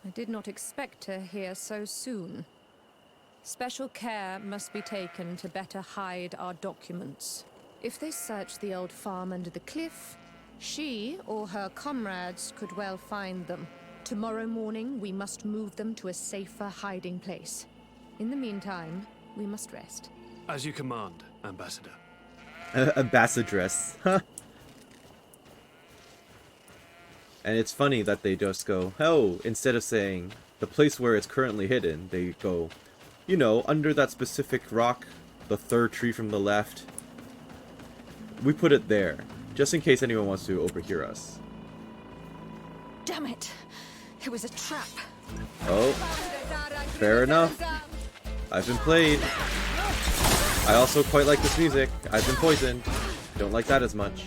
I did not expect her here so soon. Special care must be taken to better hide our documents. If they search the old farm under the cliff, she or her comrades could well find them. Tomorrow morning, we must move them to a safer hiding place. In the meantime, we must rest. As you command, Ambassador. Ambassadress. Huh. And it's funny that they just go, oh, instead of saying the place where it's currently hidden, they go, you know, under that specific rock, the third tree from the left. We put it there, just in case anyone wants to overhear us. Damn it! It was a trap. Oh, fair enough. I've been played. I also quite like this music. I've been poisoned. Don't like that as much.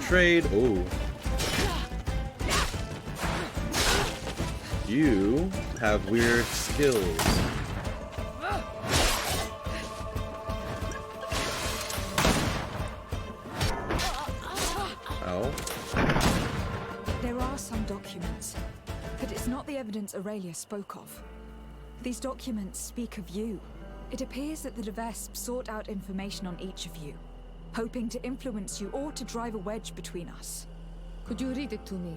Trade. Oh. You have weird skills. Oh. There are some documents, but it's not the evidence Aurelia spoke of. These documents speak of you. It appears that the Vespe sought out information on each of you, hoping to influence you or to drive a wedge between us. Could you read it to me?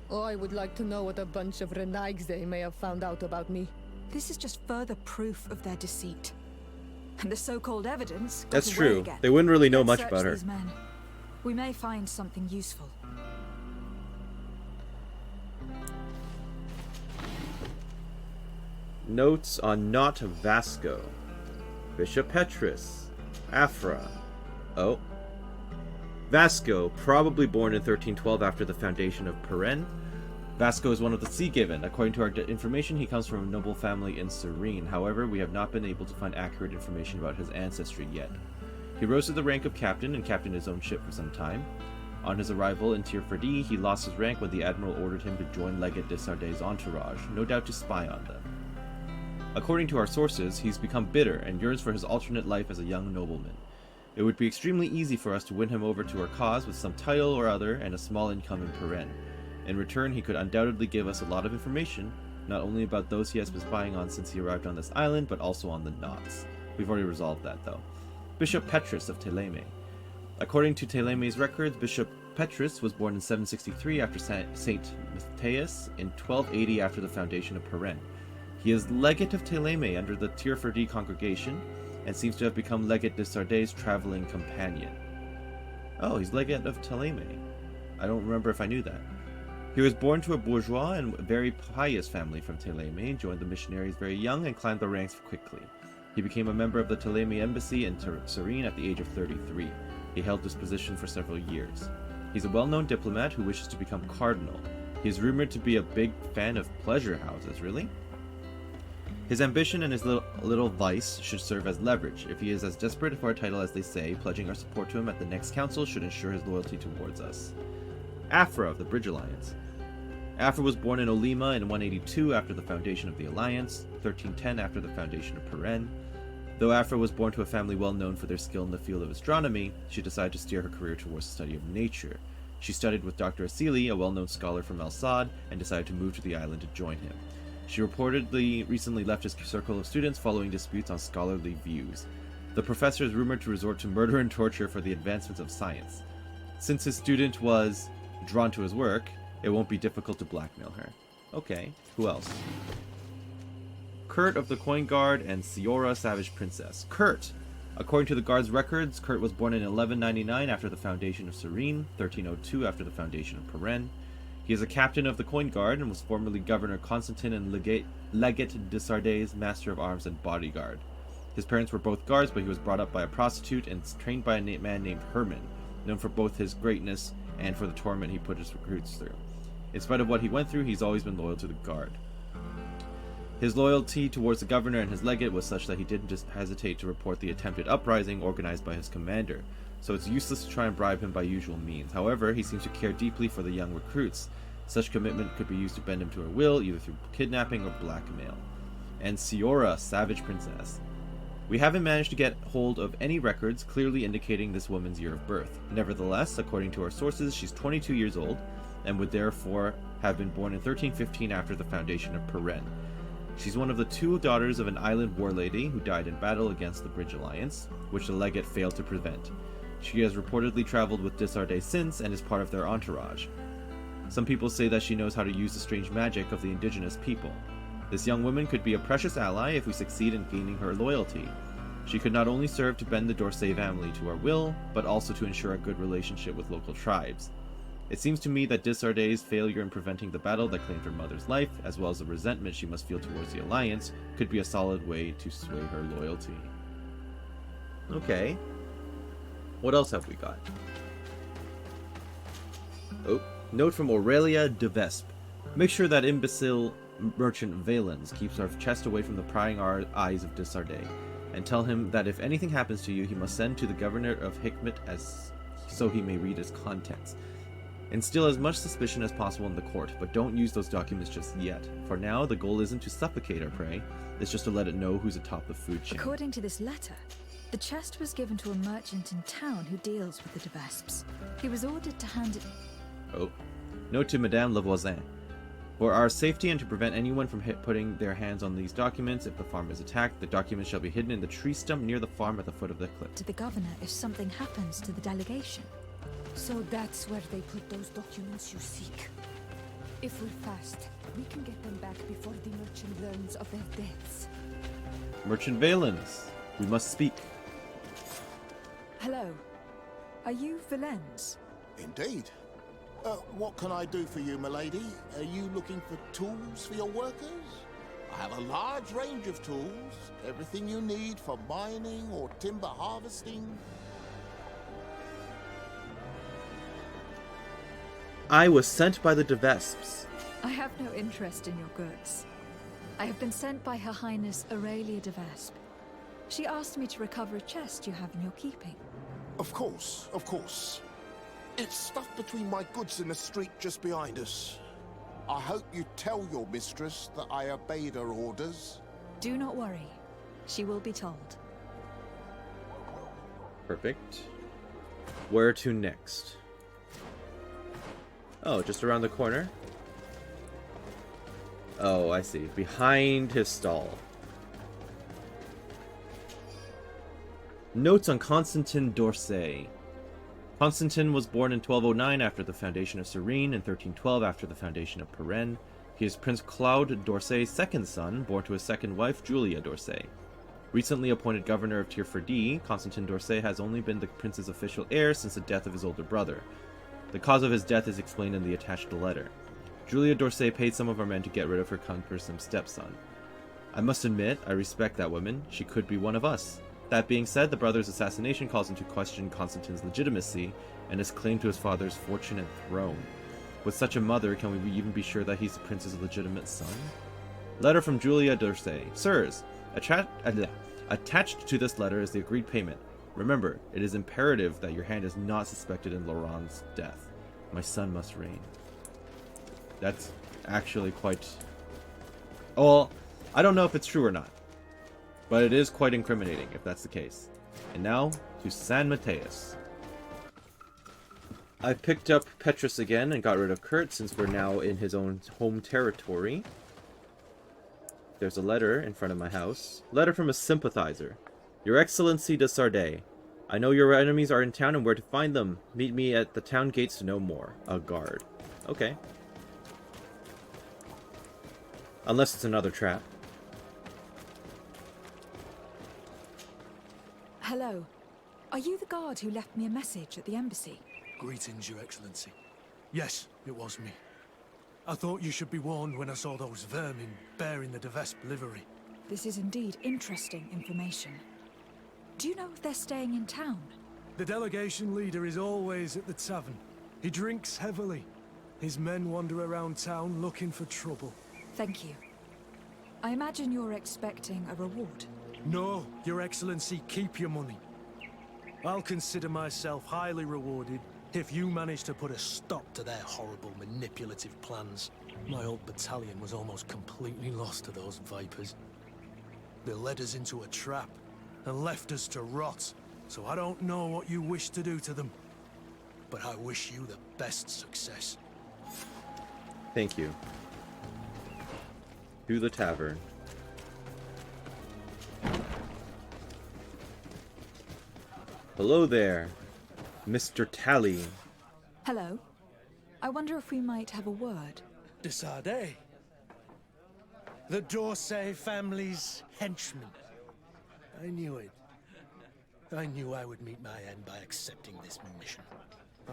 Oh, I would like to know what a bunch of renegades they may have found out about me. This is just further proof of their deceit. And the so-called evidence got That's away true. Again. They wouldn't really know Let's much search about her. These men. We may find something useful. Notes on Not Vasco. Bishop Petrus. Afra. Oh. Vasco, probably born in 1312 after the foundation of Peren. Vasco is one of the Sea-Given. According to our information, he comes from a noble family in Serene. However, we have not been able to find accurate information about his ancestry yet. He rose to the rank of captain and captained his own ship for some time. On his arrival in Tierfordie, he lost his rank when the admiral ordered him to join Legate de Sardet's entourage, no doubt to spy on them. According to our sources, he's become bitter and yearns for his alternate life as a young nobleman. It would be extremely easy for us to win him over to our cause with some title or other and a small income in Peren. In return, he could undoubtedly give us a lot of information, not only about those he has been spying on since he arrived on this island, but also on the Knots. We've already resolved that, though. Bishop Petrus of Teleme. According to Teleme's records, Bishop Petrus was born in 763 after Saint Matthias, in 1280 after the foundation of Peren. He is legate of Teleme under the Tierfordie congregation, and seems to have become Legate de Sardet's traveling companion. Oh, he's Legate of Teleme. I don't remember if I knew that. He was born to a bourgeois and very pious family from Teleme, joined the missionaries very young, and climbed the ranks quickly. He became a member of the Teleme embassy in Serene at the age of 33. He held this position for several years. He's a well-known diplomat who wishes to become cardinal. He is rumored to be a big fan of pleasure houses, really? His ambition and his little vice should serve as leverage. If he is as desperate for a title as they say, pledging our support to him at the next council should ensure his loyalty towards us. Afra of the Bridge Alliance. Afra was born in Olima in 182 after the foundation of the Alliance, 1310 after the foundation of Peren. Though Afra was born to a family well known for their skill in the field of astronomy, she decided to steer her career towards the study of nature. She studied with Dr. Asili, a well-known scholar from El Sad, and decided to move to the island to join him. She reportedly recently left his circle of students following disputes on scholarly views. The professor is rumored to resort to murder and torture for the advancements of science. Since his student was drawn to his work, it won't be difficult to blackmail her. Okay, who else? Kurt of the Coin Guard and Siora, Savage Princess. Kurt! According to the Guard's records, Kurt was born in 1199 after the foundation of Serene, 1302 after the foundation of Peren. He is a captain of the Coin Guard and was formerly Governor Constantin and Legate de Sardes, Master of Arms and Bodyguard. His parents were both guards, but he was brought up by a prostitute and trained by a man named Herman, known for both his greatness and for the torment he put his recruits through. In spite of what he went through, he's always been loyal to the Guard. His loyalty towards the governor and his legate was such that he didn't just hesitate to report the attempted uprising organized by his commander, so it's useless to try and bribe him by usual means. However, he seems to care deeply for the young recruits. Such commitment could be used to bend him to her will, either through kidnapping or blackmail. And Siora, Savage Princess. We haven't managed to get hold of any records clearly indicating this woman's year of birth. Nevertheless, according to our sources, she's 22 years old, and would therefore have been born in 1315 after the foundation of Peren. She's one of the two daughters of an island war lady who died in battle against the Bridge Alliance, which the legate failed to prevent. She has reportedly traveled with Desardes since and is part of their entourage. Some people say that she knows how to use the strange magic of the indigenous people. This young woman could be a precious ally if we succeed in gaining her loyalty. She could not only serve to bend the Dorsey family to our will, but also to ensure a good relationship with local tribes. It seems to me that Desardes' failure in preventing the battle that claimed her mother's life, as well as the resentment she must feel towards the Alliance, could be a solid way to sway her loyalty. Okay. What else have we got? Oh, note from Aurelia de Vespe. Make sure that imbecile merchant Valens keeps our chest away from the prying eyes of Desardes, and tell him that if anything happens to you, he must send to the governor of Hikmet so he may read its contents. Instill as much suspicion as possible in the court, but don't use those documents just yet. For now, the goal isn't to suffocate our prey, it's just to let it know who's atop the food chain. According to this letter, the chest was given to a merchant in town who deals with the de Vespes. He was ordered to hand it... Oh. Note to Madame Lavoisin. For our safety and to prevent anyone from putting their hands on these documents, if the farm is attacked, the documents shall be hidden in the tree stump near the farm at the foot of the cliff. To the governor if something happens to the delegation. So that's where they put those documents you seek. If we're fast, we can get them back before the merchant learns of their deaths. Merchant Valens, we must speak. Hello. Are you Valens? Indeed. What can I do for you, milady? Are you looking for tools for your workers? I have a large range of tools. Everything you need for mining or timber harvesting. I was sent by the de Vespes. I have no interest in your goods. I have been sent by Her Highness Aurelia de Vespe. She asked me to recover a chest you have in your keeping. Of course, of course. It's stuffed between my goods in the street just behind us. I hope you tell your mistress that I obeyed her orders. Do not worry. She will be told. Perfect. Where to next? Oh, just around the corner? Oh, I see. Behind his stall. Notes on Constantin d'Orsay. Constantin was born in 1209 after the foundation of Serene and 1312 after the foundation of Peren. He is Prince Claude d'Orsay's second son, born to his second wife, Julia d'Orsay. Recently appointed governor of Tirferdie, Constantin d'Orsay has only been the prince's official heir since the death of his older brother. The cause of his death is explained in the attached letter. Julia d'Orsay paid some of our men to get rid of her cumbersome stepson. I must admit, I respect that woman. She could be one of us. That being said, the brother's assassination calls into question Constantin's legitimacy and his claim to his father's fortune and throne. With such a mother, can we even be sure that he's the prince's legitimate son? Letter from Julia d'Orsay. Sirs, attached to this letter is the agreed payment. Remember, it is imperative that your hand is not suspected in Laurent's death. My son must reign. That's actually quite... Well, I don't know if it's true or not. But it is quite incriminating, if that's the case. And now, to San Mateus. I picked up Petrus again and got rid of Kurt, since we're now in his own home territory. There's a letter in front of my house. Letter from a sympathizer. Your Excellency de Sardet. I know your enemies are in town and where to find them. Meet me at the town gates to know more. A guard. Okay. Unless it's another trap. Hello. Are you the guard who left me a message at the embassy? Greetings, Your Excellency. Yes, it was me. I thought you should be warned when I saw those vermin bearing the de Vespe livery. This is indeed interesting information. Do you know if they're staying in town? The delegation leader is always at the tavern. He drinks heavily. His men wander around town looking for trouble. Thank you. I imagine you're expecting a reward. No, Your Excellency, keep your money. I'll consider myself highly rewarded if you manage to put a stop to their horrible manipulative plans. My old battalion was almost completely lost to those vipers. They led us into a trap and left us to rot, so I don't know what you wish to do to them. But I wish you the best success. Thank you. To the tavern. Hello there, Mr. Tally. Hello. I wonder if we might have a word. De Sardet. The D'Orsay family's henchman. I knew it. I knew I would meet my end by accepting this mission.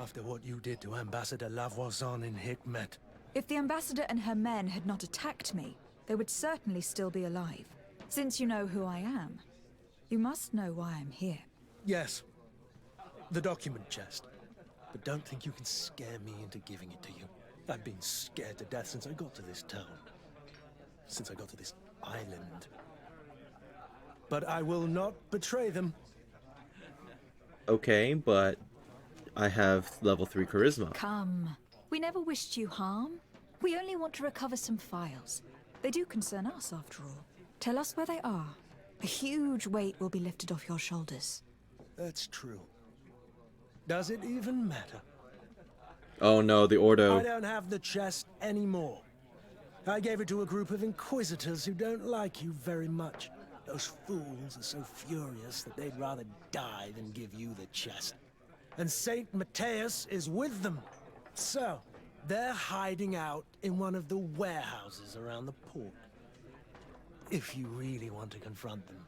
After what you did to Ambassador Lavoisin in Hikmet. If the ambassador and her men had not attacked me, they would certainly still be alive. Since you know who I am, you must know why I'm here. Yes. The document chest. But don't think you can scare me into giving it to you. I've been scared to death since I got to this town. Since I got to this island. But I will not betray them. Okay, but I have level 3 charisma. Come. We never wished you harm. We only want to recover some files. They do concern us, after all. Tell us where they are. A huge weight will be lifted off your shoulders. That's true. Does it even matter? Oh no, the Ordo. I don't have the chest anymore. I gave it to a group of inquisitors who don't like you very much. Those fools are so furious that they'd rather die than give you the chest. And Saint Mateus is with them. So, they're hiding out in one of the warehouses around the port. If you really want to confront them,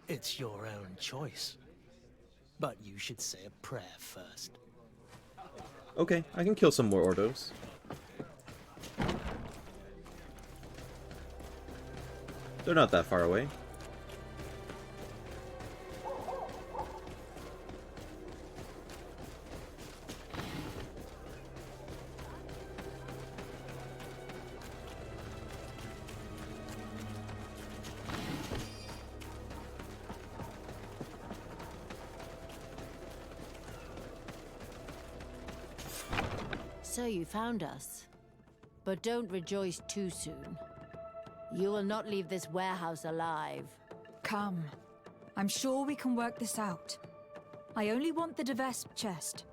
it's your own choice. But you should say a prayer first. Okay, I can kill some more Ordos. They're not that far away. So you found us. But don't rejoice too soon. You will not leave this warehouse alive. Come. I'm sure we can work this out. I only want the de Vespe chest.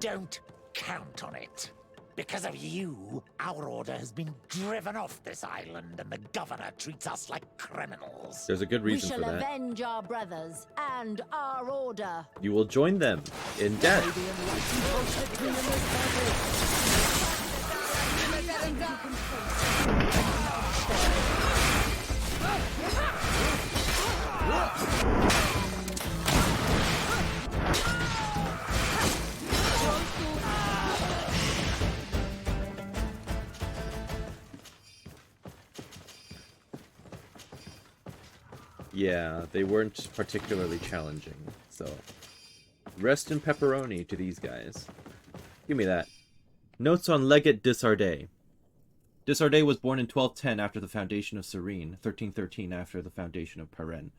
Don't count on it. Because of you, our order has been driven off this island and the governor treats us like criminals. There's a good reason for that. We shall avenge our brothers and our order. You will join them in death. Yeah, they weren't particularly challenging, so rest in pepperoni to these guys. Give me that. Notes on Legate de Sardet. De Sardet was born in 1210 after the foundation of Serene, 1313 after the foundation of Paren.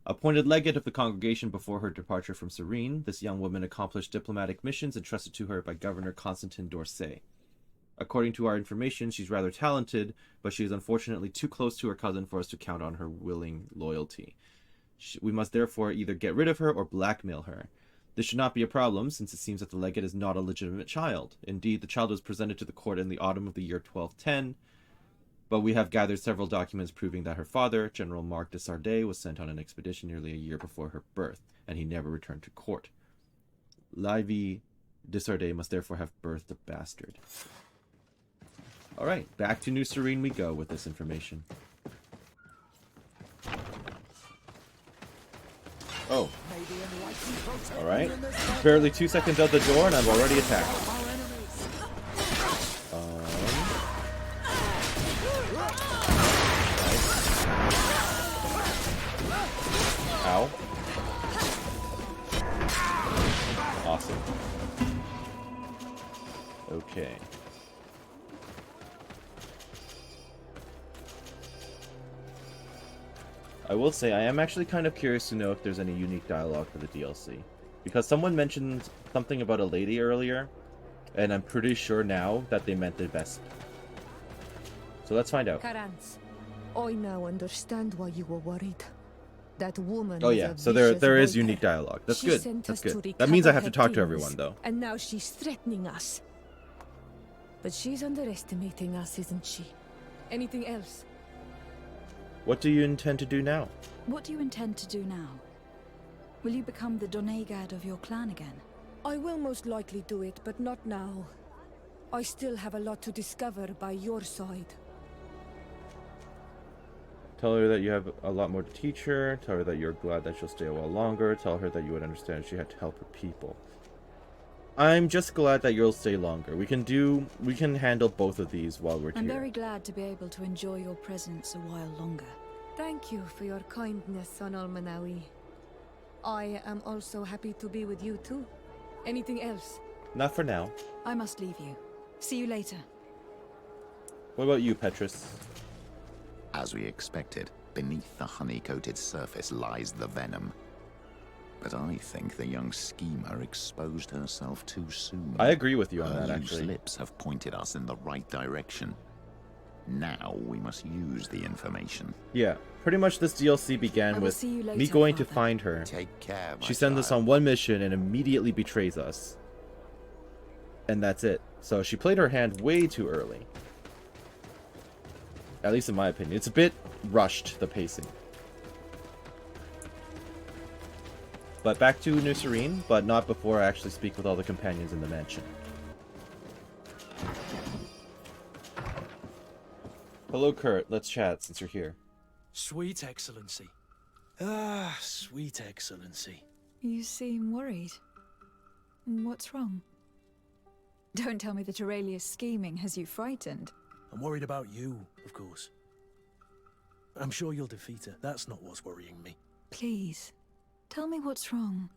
Appointed legate of the congregation before her departure from Serene, this young woman accomplished diplomatic missions entrusted to her by Governor Constantin d'Orsay. According to our information, she's rather talented, but she is unfortunately too close to her cousin for us to count on her willing loyalty. We must therefore either get rid of her or blackmail her. This should not be a problem, since it seems that the legate is not a legitimate child. Indeed, the child was presented to the court in the autumn of the year 1210, but we have gathered several documents proving that her father, General Marc de Sardet, was sent on an expedition nearly a year before her birth, and he never returned to court. Livy de Sardet must therefore have birthed a bastard. Alright, back to New Serene we go with this information. Oh. Alright. Barely 2 seconds out the door and I'm already attacked. Nice. Ow. Awesome. Okay. I will say, I am actually kind of curious to know if there's any unique dialogue for the DLC. Because someone mentioned something about a lady earlier, and I'm pretty sure now that they meant the Vespe. So let's find out. Karans, I now understand why you were worried. That woman. Oh yeah, so there is unique dialogue. That's good. That's good. That means I have to talk to everyone, though. And now she's threatening us. But she's underestimating us, isn't she? Anything else? What do you intend to do now? What do you intend to do now? Will you become the Doneigad of your clan again? I will most likely do it, but not now. I still have a lot to discover by your side. Tell her that you have a lot more to teach her. Tell her that you're glad that she'll stay a while longer. Tell her that you would understand she had to help her people. I'm just glad that you'll stay longer. We can handle both of these while we're here. I'm very glad to be able to enjoy your presence a while longer. Thank you for your kindness, Son Almanawi. I am also happy to be with you too. Anything else? Not for now. I must leave you. See you later. What about you, Petrus? As we expected, beneath the honey-coated surface lies the venom. But I think the young schemer exposed herself too soon. I agree with you on Her that, loose actually. lips have pointed us in the right direction. Now we must use the information. Yeah, pretty much this DLC began with see you later, me going to Father. find her. Take care, my She sends us child. on one mission and immediately betrays us. And that's it. So she played her hand way too early. At least in my opinion. It's a bit rushed, the pacing. But back to New Serene, but not before I actually speak with all the companions in the mansion. Hello, Kurt. Let's chat since you're here. Sweet Excellency. Ah, sweet Excellency. You seem worried. What's wrong? Don't tell me that Aurelia's scheming has you frightened. I'm worried about you, of course. I'm sure you'll defeat her. That's not what's worrying me. Please, tell me what's wrong.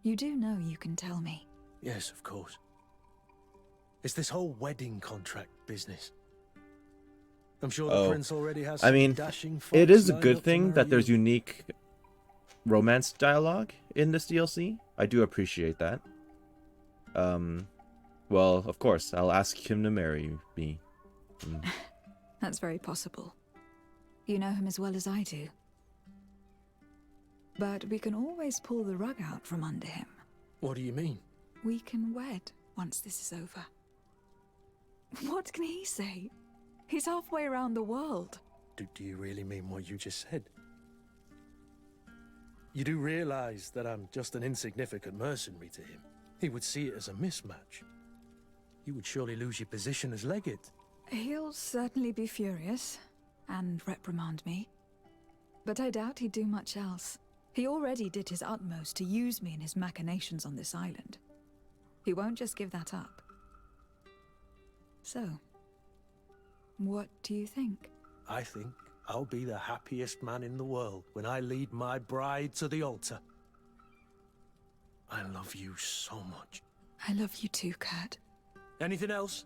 You do know you can tell me. Yes, of course. It's this whole wedding contract business. I'm sure the prince already has some dashing folks it is a lined good up to thing marry that there's you. unique romance dialogue in this DLC. I do appreciate that. Well, of course, I'll ask him to marry me. That's very possible. You know him as well as I do. But we can always pull the rug out from under him. What do you mean? We can wed once this is over. What can he say? He's halfway around the world. Do you really mean what you just said? You do realize that I'm just an insignificant mercenary to him. He would see it as a mismatch. You would surely lose your position as legate. He'll certainly be furious and reprimand me. But I doubt he'd do much else. He already did his utmost to use me in his machinations on this island. He won't just give that up. So, what do you think? I think I'll be the happiest man in the world when I lead my bride to the altar. I love you so much. I love you too, Kurt. Anything else?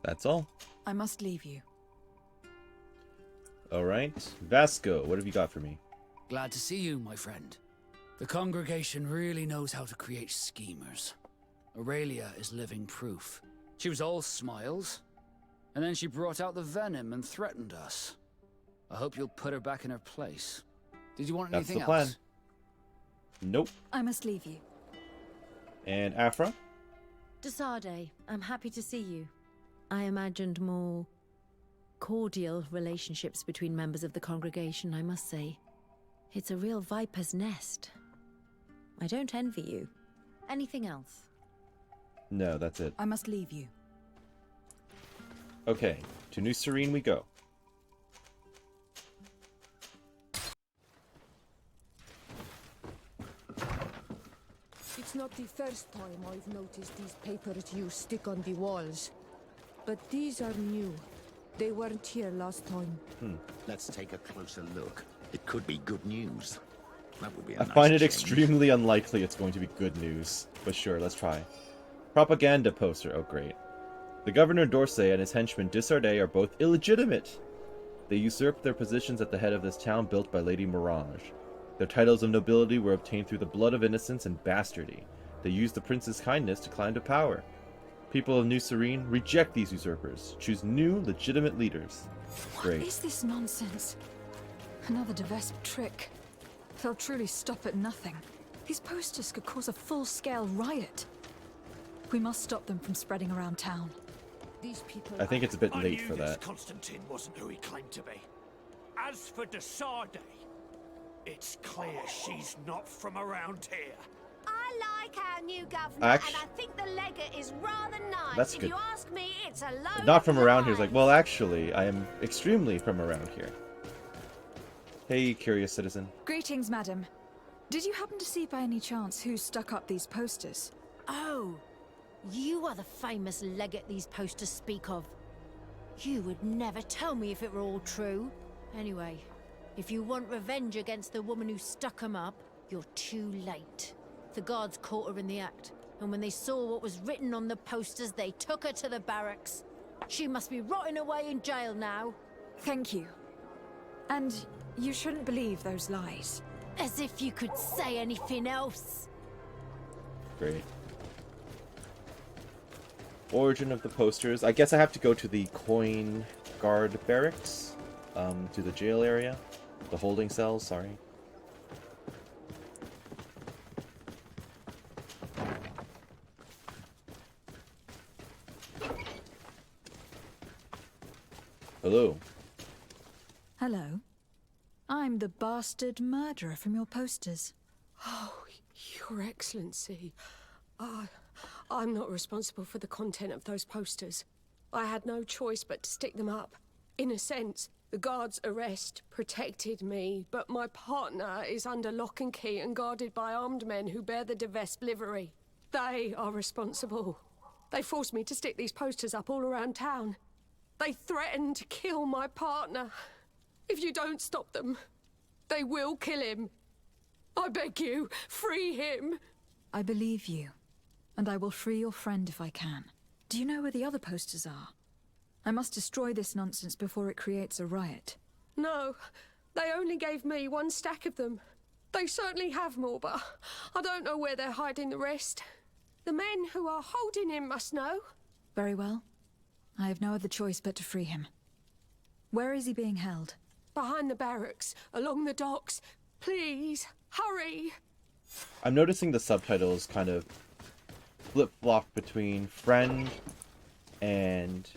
That's all. I must leave you. Alright. Vasco, what have you got for me? Glad to see you, my friend. The congregation really knows how to create schemers. Aurelia is living proof. She was all smiles, and then she brought out the venom and threatened us. I hope you'll put her back in her place. Did you want That's anything the plan. else? Nope. I must leave you. And Afra? Desade, I'm happy to see you. I imagined more cordial relationships between members of the congregation, I must say. It's a real viper's nest. I don't envy you. Anything else? No, that's it. I must leave you. Okay, to New Serene we go. It's not the first time I've noticed these papers you stick on the walls. But these are new. They weren't here last time. Let's take a closer look. It could be good news. That would be a I nice find it change. extremely unlikely it's going to be good news. But sure, let's try. Propaganda poster. Oh, great. The Governor d'Orsay and his henchman Desardet are both illegitimate. They usurped their positions at the head of this town built by Lady Mirage. Their titles of nobility were obtained through the blood of innocence and bastardy. They used the prince's kindness to climb to power. People of New Serene reject these usurpers. Choose new, legitimate leaders. Great. What is this nonsense? Another de Vespe trick. They'll truly stop at nothing. These posters could cause a full-scale riot. We must stop them from spreading around town. These people I think it's a bit I late knew for this that. Constantine wasn't who he claimed to be. As for Desardet, it's clear she's not from around here. I like our new governor, Actu- and I think the legate is rather nice. That's if good. you ask me, it's a load Not from of around here. It's lies. like, well, actually, I am extremely from around here. Hey, curious citizen. Greetings, madam. Did you happen to see by any chance who stuck up these posters? Oh, you are the famous legate these posters speak of. You would never tell me if it were all true. Anyway, if you want revenge against the woman who stuck 'em up, you're too late. The guards caught her in the act, and when they saw what was written on the posters, they took her to the barracks. She must be rotting away in jail now. Thank you. And you shouldn't believe those lies. As if you could say anything else. Great. Origin of the posters. I guess I have to go to the coin guard barracks. To the jail area. The holding cells, sorry. Hello. Hello. I'm the bastard murderer from your posters. Oh, Your Excellency. I'm not responsible for the content of those posters. I had no choice but to stick them up. In a sense, the guard's arrest protected me, but my partner is under lock and key and guarded by armed men who bear the de Vespe livery. They are responsible. They forced me to stick these posters up all around town. They threatened to kill my partner. If you don't stop them, they will kill him. I beg you, free him. I believe you, and I will free your friend if I can. Do you know where the other posters are? I must destroy this nonsense before it creates a riot. No, they only gave me one stack of them. They certainly have more, but I don't know where they're hiding the rest. The men who are holding him must know. Very well. I have no other choice but to free him. Where is he being held? Behind the barracks, along the docks. Please, hurry! I'm noticing the subtitles kind of flip-flop between friend and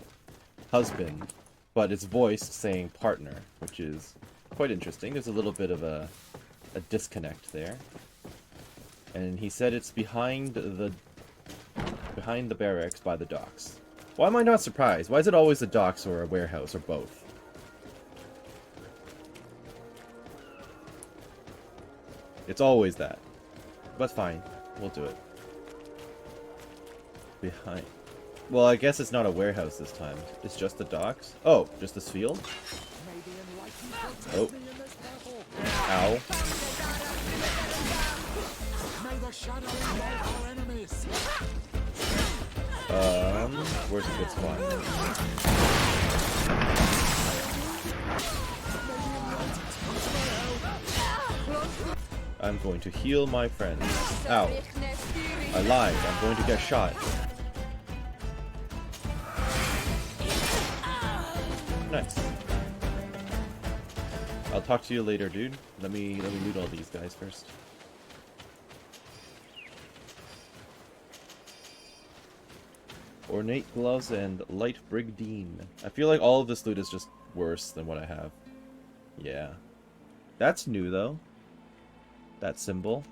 husband, but it's voiced saying partner, which is quite interesting. There's a little bit of a disconnect there. And he said it's behind the barracks by the docks. Why am I not surprised? Why is it always the docks or a warehouse or both? It's always that. But fine, we'll do it. Behind. Well, I guess it's not a warehouse this time. It's just the docks. Oh, just this field? Oh. Ow. Where's a good spot? I'm going to heal my friends. Ow. I lied. I'm going to get shot. Nice. I'll talk to you later, dude. Let me loot all these guys first. Ornate gloves and light brigandine. I feel like all of this loot is just worse than what I have. Yeah. That's new, though. That symbol.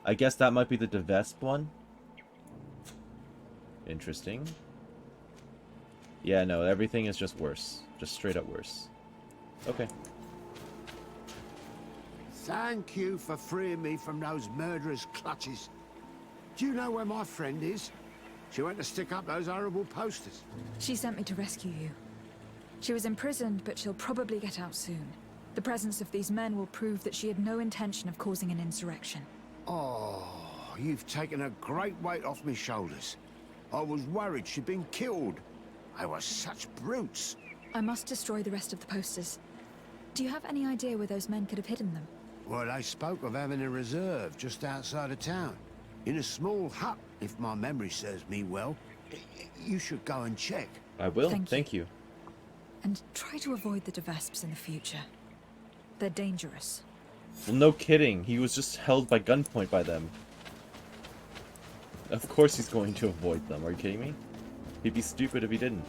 I guess that might be the Vespe one. Interesting. Yeah, no, everything is just worse. Just straight up worse. Okay. Thank you for freeing me from those murderers' clutches. Do you know where my friend is? She went to stick up those horrible posters. She sent me to rescue you. She was imprisoned, but she'll probably get out soon. The presence of these men will prove that she had no intention of causing an insurrection. Oh, you've taken a great weight off my shoulders. I was worried she'd been killed. They were such brutes. I must destroy the rest of the posters. Do you have any idea where those men could have hidden them? Well, they spoke of having a reserve just outside of town. In a small hut, if my memory serves me well. You should go and check. I will, thank you. And try to avoid the Vespes in the future. They're dangerous. Well, no kidding. He was just held by gunpoint by them. Of course he's going to avoid them. Are you kidding me? He'd be stupid if he didn't.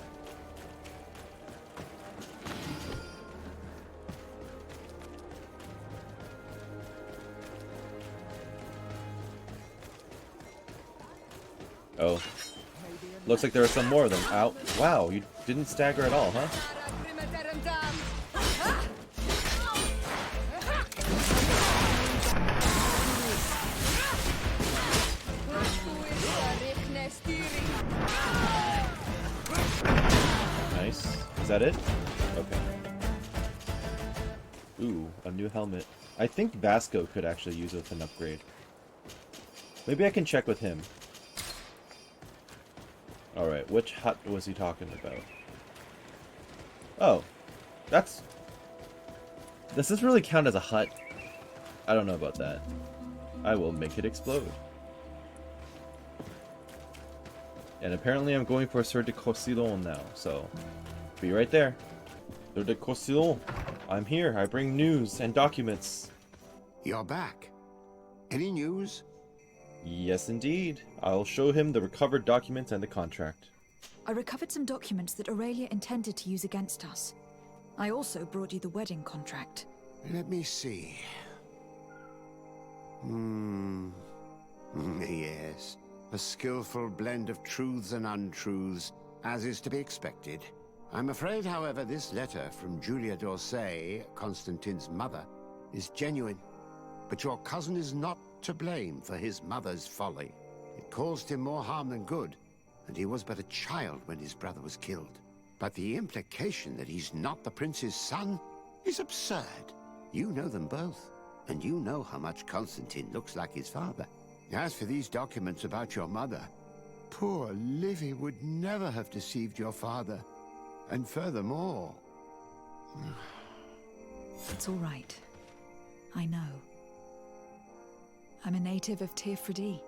Oh. Looks like there are some more of them. Ow. Wow, you didn't stagger at all, huh? Nice. Is that it? Okay. Ooh, a new helmet. I think Vasco could actually use it with an upgrade. Maybe I can check with him. Alright, which hut was he talking about? Oh. That's... Does this really count as a hut? I don't know about that. I will make it explode. And apparently I'm going for Sir de Cosillon now, so... Be right there. Sir de Cosillon, I'm here. I bring news and documents. You're back. Any news? Yes, indeed. I'll show him the recovered documents and the contract. I recovered some documents that Aurelia intended to use against us. I also brought you the wedding contract. Let me see. Yes. A skillful blend of truths and untruths, as is to be expected. I'm afraid, however, this letter from Julia d'Orsay, Constantine's mother, is genuine. But your cousin is not to blame for his mother's folly. It caused him more harm than good, and he was but a child when his brother was killed. But the implication that he's not the prince's son is absurd. You know them both, and you know how much Constantine looks like his father. As for these documents about your mother, poor Livy would never have deceived your father. And furthermore... It's all right. I know. I'm a native of Tirfredi.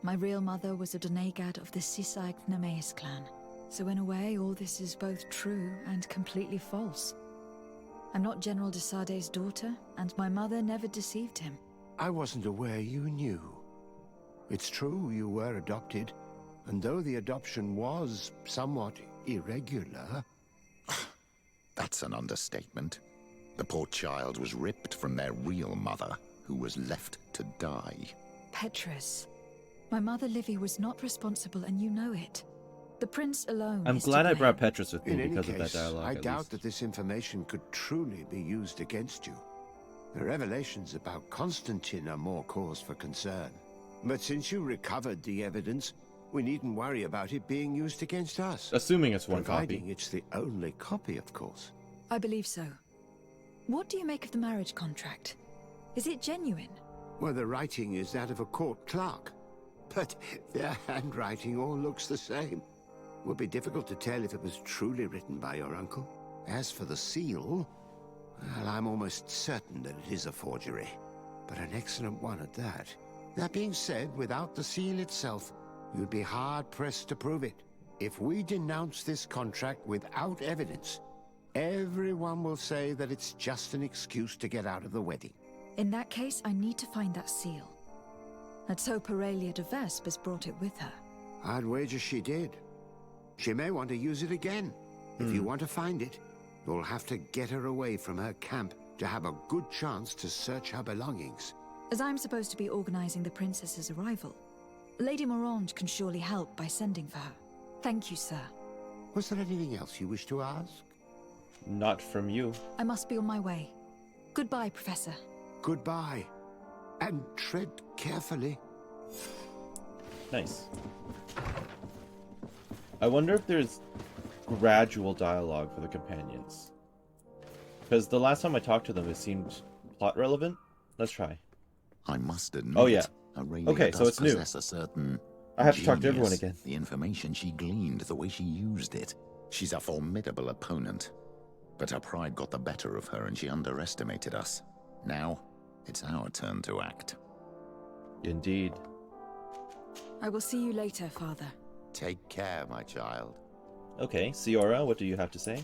My real mother was a Donegad of the Sisag Nemeis clan. So in a way, all this is both true and completely false. I'm not General de Sarde's daughter, and my mother never deceived him. I wasn't aware you knew. It's true you were adopted, and though the adoption was somewhat irregular... That's an understatement. The poor child was ripped from their real mother, who was left to die. Petrus. My mother Livy was not responsible, and you know it. The prince alone I'm glad I brought Petrus with me because of that dialogue. I doubt that this information could truly be used against you. The revelations about Constantine are more cause for concern. But since you recovered the evidence, we needn't worry about it being used against us. Assuming it's one Providing copy. It's the only copy, of course. I believe so. What do you make of the marriage contract? Is it genuine? Well, the writing is that of a court clerk. But their handwriting all looks the same. Would be difficult to tell if it was truly written by your uncle. As for the seal, well, I'm almost certain that it is a forgery. But an excellent one at that. That being said, without the seal itself, you'd be hard-pressed to prove it. If we denounce this contract without evidence, Everyone will say that it's just an excuse to get out of the wedding. In that case, I need to find that seal. Let's hope Aurelia de Vespe has brought it with her. I'd wager she did. She may want to use it again. If you want to find it, you'll have to get her away from her camp to have a good chance to search her belongings. As I'm supposed to be organizing the princess's arrival, Lady Morange can surely help by sending for her. Thank you, sir. Was there anything else you wish to ask? Not from you. I must be on my way. Goodbye, Professor. Goodbye. And tread carefully. Nice. I wonder if there's gradual dialogue for the companions. Because the last time I talked to them, it seemed plot relevant. Let's try. I must admit. Oh, yeah. Aurelia Okay, so it's new. possess a certain I have to talk to everyone genius. again. The information she gleaned, the way she used it. She's a formidable opponent. But her pride got the better of her and she underestimated us. Now, it's our turn to act. Indeed. I will see you later, Father. Take care, my child. Okay, Ciora, what do you have to say?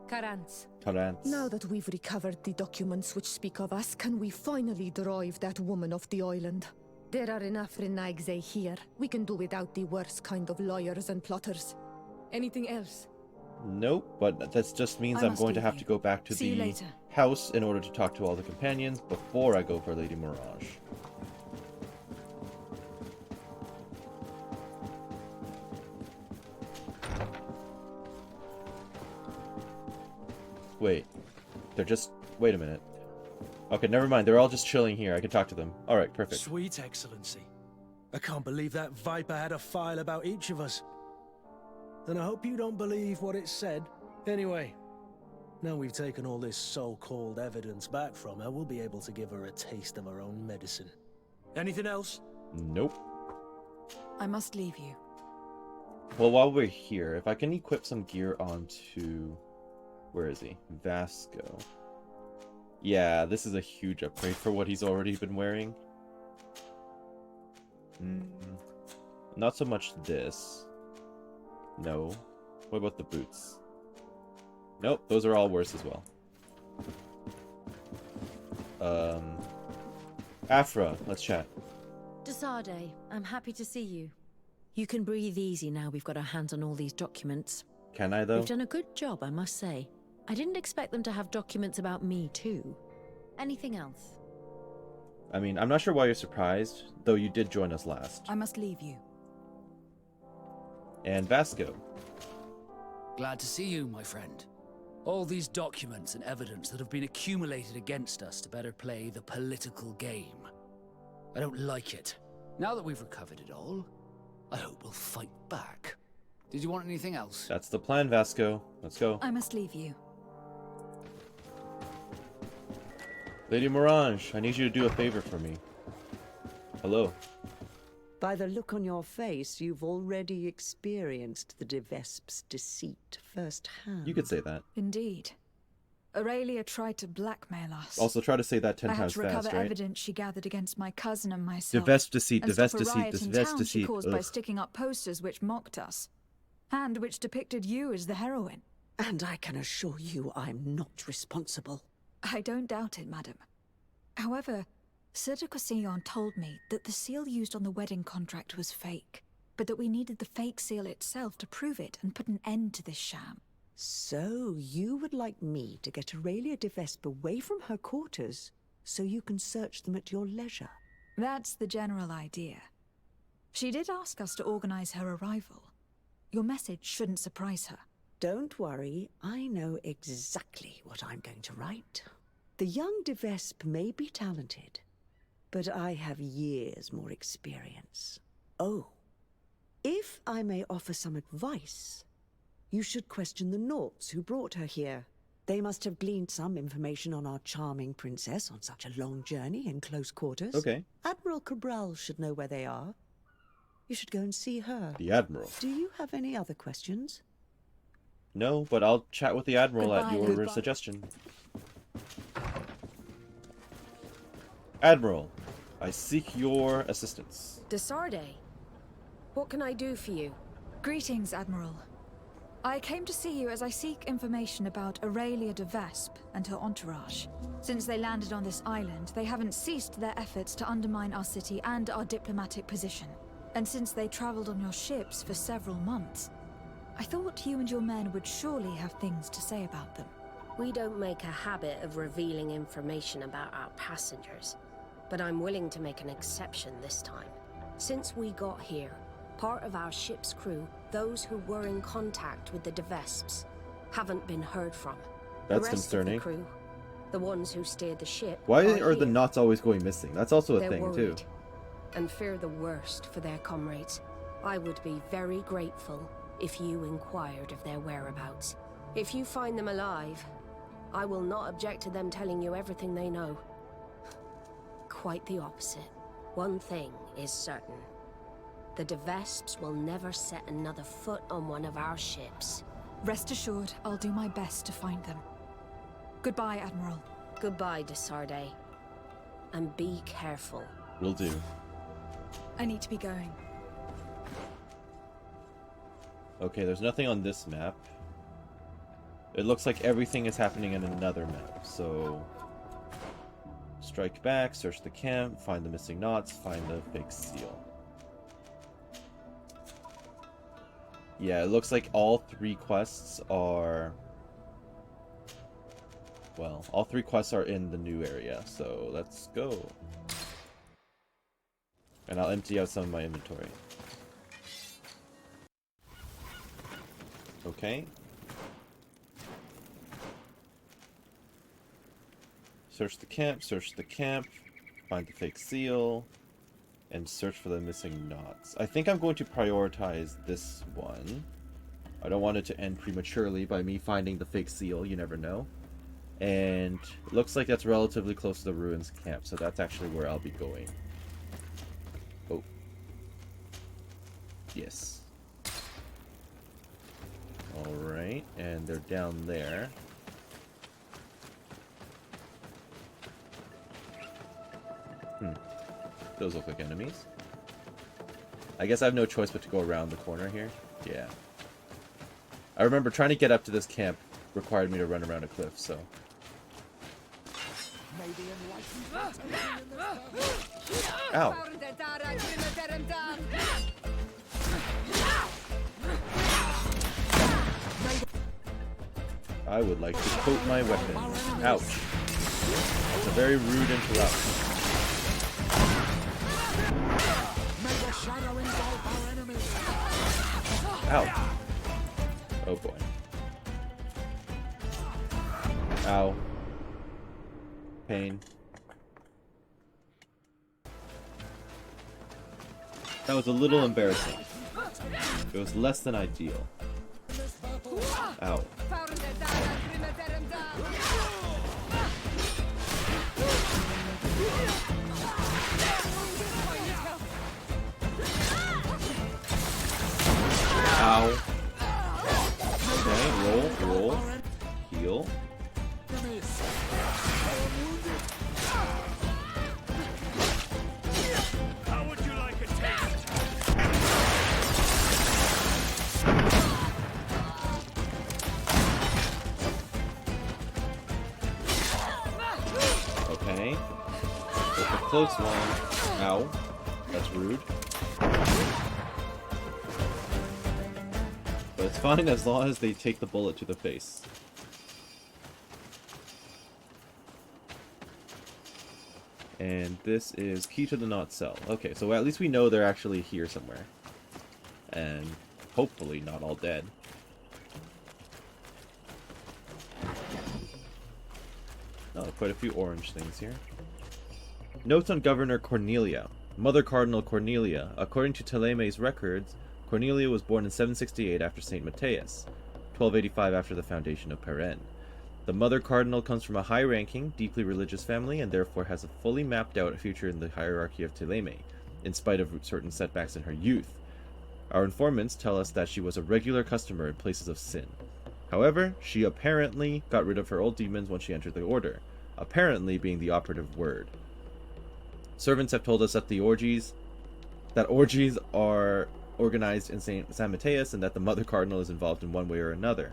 Carance. Carance. Now that we've recovered the documents which speak of us, can we finally drive that woman off the island? There are enough intrigues here. We can do without the worst kind of lawyers and plotters. Anything else? Nope, but that just means I'm going to have to go back to the house in order to talk to all the companions before I go for Lady Mirage. Wait, they're just... Wait a minute. Okay, never mind. They're all just chilling here. I can talk to them. Alright, perfect. Sweet Excellency. I can't believe that Viper had a file about each of us. And I hope you don't believe what it said. Anyway, now we've taken all this so-called evidence back from her, we'll be able to give her a taste of her own medicine. Anything else? Nope. I must leave you. Well, while we're here, if I can equip some gear onto... Where is he? Vasco. Yeah, this is a huge upgrade for what he's already been wearing. Not so much this. No. What about the boots? Nope, those are all worse as well. Afra, let's chat. Desarde, I'm happy to see you. You can breathe easy now we've got our hands on all these documents. Can I, though? You've done a good job, I must say. I didn't expect them to have documents about me, too. Anything else? I mean, I'm not sure why you're surprised, though you did join us last. I must leave you. And Vasco. Glad to see you, my friend. All these documents and evidence that have been accumulated against us to better play the political game. I don't like it. Now that we've recovered it all, I hope we'll fight back. Did you want anything else? That's the plan, Vasco. Let's go. I must leave you. Lady Morange, I need you to do a favor for me. Hello. By the look on your face, you've already experienced the de Vespe's deceit firsthand. You could say that. Indeed. Aurelia tried to blackmail us. Also, try to say that 10 I had times to recover fast, right? evidence she gathered against my cousin and myself. De Vespe deceit, and de Vespe stop a deceit, riot de in Vespe town deceit. she caused by Ugh. sticking up posters which mocked us, and which depicted you as the heroine. And I can assure you I'm not responsible. I don't doubt it, madam. However, Sir de Cosillon told me that the seal used on the wedding contract was fake, but that we needed the fake seal itself to prove it and put an end to this sham. So, you would like me to get Aurelia de Vespe away from her quarters so you can search them at your leisure? That's the general idea. She did ask us to organize her arrival. Your message shouldn't surprise her. Don't worry, I know exactly what I'm going to write. The young de Vespe may be talented, but I have years more experience. Oh, if I may offer some advice, you should question the Nauts who brought her here. They must have gleaned some information on our charming princess on such a long journey in close quarters. Okay. Admiral Cabral should know where they are. You should go and see her. The Admiral. Do you have any other questions? No, but I'll chat with the Admiral at your Goodbye. suggestion. Admiral, I seek your assistance. Desarde, what can I do for you? Greetings, Admiral. I came to see you as I seek information about Aurelia de Vespe and her entourage. Since they landed on this island, they haven't ceased their efforts to undermine our city and our diplomatic position. And since they traveled on your ships for several months, I thought you and your men would surely have things to say about them. We don't make a habit of revealing information about our passengers, but I'm willing to make an exception this time. Since we got here, part of our ship's crew, those who were in contact with the de Vespes, haven't been heard from. That's the rest concerning. Of the crew, the ones who steered the ship, Why are here. the knots always going missing? That's also a They're thing, worried too. and fear the worst for their comrades. I would be very grateful if you inquired of their whereabouts. If you find them alive, I will not object to them telling you everything they know. Quite the opposite. One thing is certain. The de Vespes will never set another foot on one of our ships. Rest assured, I'll do my best to find them. Goodbye, Admiral. Goodbye, de Sardet. And be careful. Will do. I need to be going. Okay, there's nothing on this map. It looks like everything is happening in another map, so... Strike back, search the camp, find the missing knots, find the fake seal. Yeah, it looks like all 3 quests are... Well, all 3 quests are in the new area, so let's go. And I'll empty out some of my inventory. Okay. Search the camp, find the fake seal, and search for the missing knots. I think I'm going to prioritize this one. I don't want it to end prematurely by me finding the fake seal, you never know. And it looks like that's relatively close to the ruins camp, so that's actually where I'll be going. Oh. Yes. Alright, and they're down there. Those look like enemies. I guess I have no choice but to go around the corner here. Yeah. I remember trying to get up to this camp required me to run around a cliff, so... Ow. I would like to coat my weapon. Ouch. That's a very rude interrupt. Ow. Oh boy. Ow. Pain. That was a little embarrassing. It was less than ideal. Ow. Ow. Okay, roll. Heal. How would you like a taste? Okay. That's a close one. Ow. That's rude. But it's fine as long as they take the bullet to the face. And this is key to the knot cell. Okay, so at least we know they're actually here somewhere. And hopefully not all dead. Oh, quite a few orange things here. Notes on Governor Cornelia. Mother Cardinal Cornelia. According to Ptolemy's records, Cornelia was born in 768 after St. Matthias, 1285 after the foundation of Peren. The Mother Cardinal comes from a high-ranking, deeply religious family and therefore has a fully mapped out future in the hierarchy of Ptolemy, in spite of certain setbacks in her youth. Our informants tell us that she was a regular customer in places of sin. However, she apparently got rid of her old demons when she entered the order, apparently being the operative word. Servants have told us that orgies are organized in San Mateus and that the Mother Cardinal is involved in one way or another.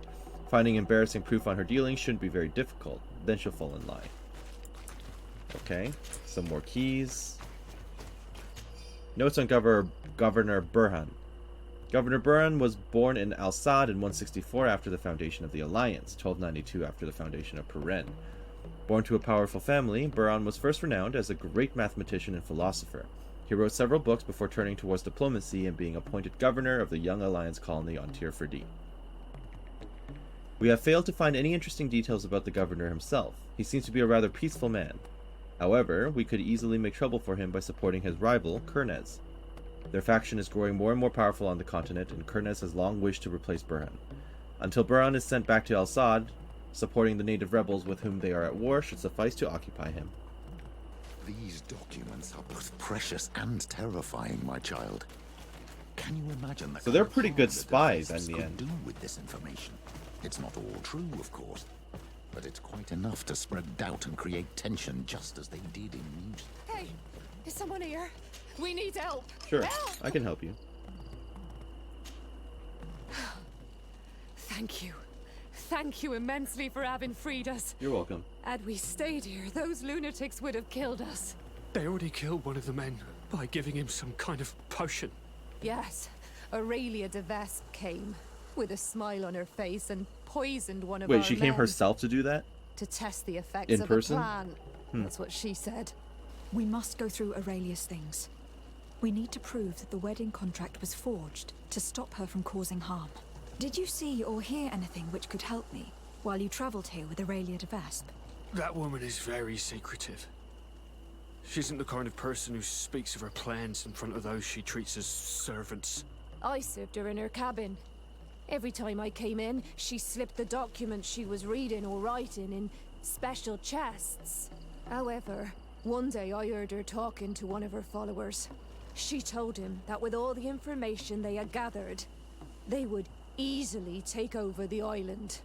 Finding embarrassing proof on her dealings shouldn't be very difficult. Then she'll fall in line. Okay, some more keys. Notes on Governor Burhan. Governor Burhan was born in Al-Sad in 164 after the foundation of the Alliance, 1292 after the foundation of Peren. Born to a powerful family, Burhan was first renowned as a great mathematician and philosopher. He wrote several books before turning towards diplomacy and being appointed governor of the Young Alliance colony on Tir Ferdi. We have failed to find any interesting details about the governor himself. He seems to be a rather peaceful man. However, we could easily make trouble for him by supporting his rival, Kurnez. Their faction is growing more and more powerful on the continent, and Kurnez has long wished to replace Burhan. Until Burhan is sent back to Al-Sad, supporting the native rebels with whom they are at war should suffice to occupy him. These documents are both precious and terrifying, my child. Can you imagine the So they're pretty good spies in the could end. do with this information? It's not all true, of course, but it's quite enough to spread doubt and create tension, just as they did in Muse. Hey, is someone here? We need help. Sure, Help! I can help you. Thank you. Thank you immensely for having freed us. You're welcome. Had we stayed here, those lunatics would have killed us. They already killed one of the men by giving him some kind of potion. Yes, Aurelia de Vespe came, with a smile on her face, and poisoned one of Wait, our she came men herself to do that? to test the effects In of person? the plan. Hmm. That's what she said. We must go through Aurelia's things. We need to prove that the wedding contract was forged to stop her from causing harm. Did you see or hear anything which could help me while you travelled here with Aurelia de Vespe? That woman is very secretive. She isn't the kind of person who speaks of her plans in front of those she treats as servants. I served her in her cabin. Every time I came in, she slipped the documents she was reading or writing in special chests. However, one day I heard her talking to one of her followers. She told him that with all the information they had gathered, they would easily take over the island.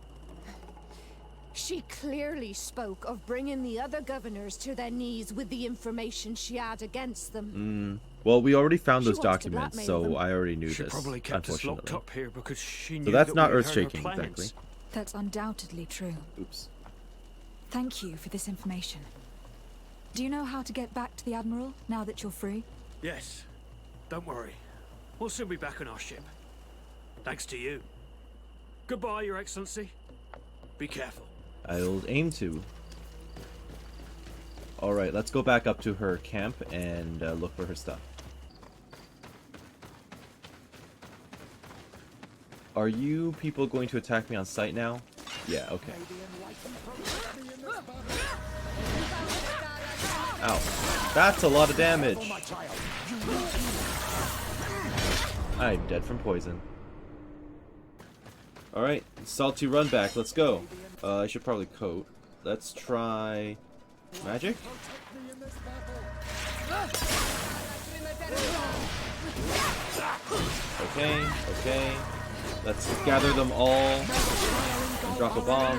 She clearly spoke of bringing the other governors to their knees with the information she had against them. Well, we already found She those wants to documents, blackmail so them. I already knew She this, probably kept us locked unfortunately. up here because she knew So that's that not we had heard her earth-shaking, plans. exactly. That's undoubtedly true. Oops. Thank you for this information. Do you know how to get back to the Admiral now that you're free? Yes. Don't worry. We'll soon be back on our ship. Thanks to you. Goodbye, Your Excellency. Be careful. I'll aim to. Alright, let's go back up to her camp and look for her stuff. Are you people going to attack me on sight now? Yeah, okay. Ow. That's a lot of damage! I'm dead from poison. Alright, salty run back, let's go. I should probably coat. Let's try... magic? Okay, okay. Let's gather them all and drop a bomb.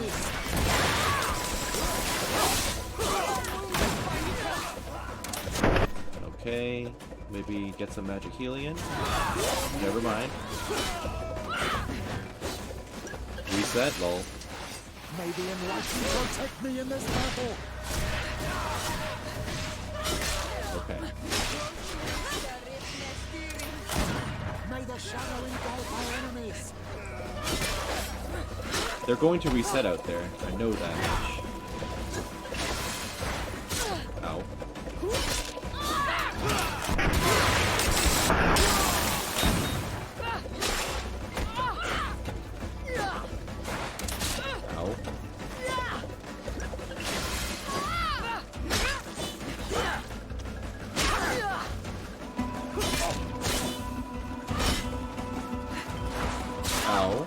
Okay, maybe get some magic healing in. Never mind. Reset, lol. May the enlightened protect me in this battle. Okay. May the shadow engulf our enemies. They're going to reset out there. I know that much. Ow. Ow. Ow.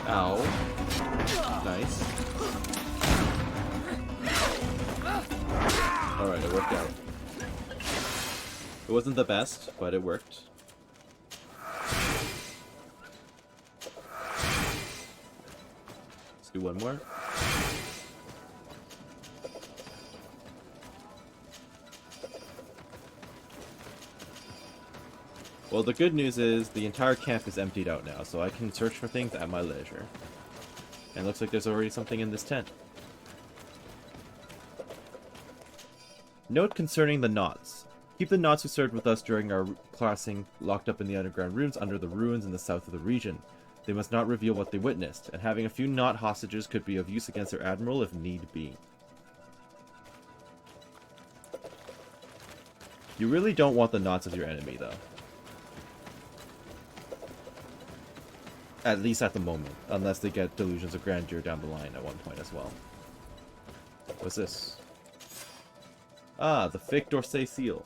Ow. Nice. Alright, it worked out. It wasn't the best, but it worked. Let's do one more. Well, the good news is the entire camp is emptied out now, so I can search for things at my leisure. And looks like there's already something in this tent. Note concerning the knots. Keep the knots who served with us during our crossing locked up in the underground rooms under the ruins in the south of the region. They must not reveal what they witnessed, and having a few knot hostages could be of use against their admiral if need be. You really don't want the knots of your enemy, though. At least at the moment, unless they get delusions of grandeur down the line at one point as well. What's this? Ah, the fake d'Orsay seal.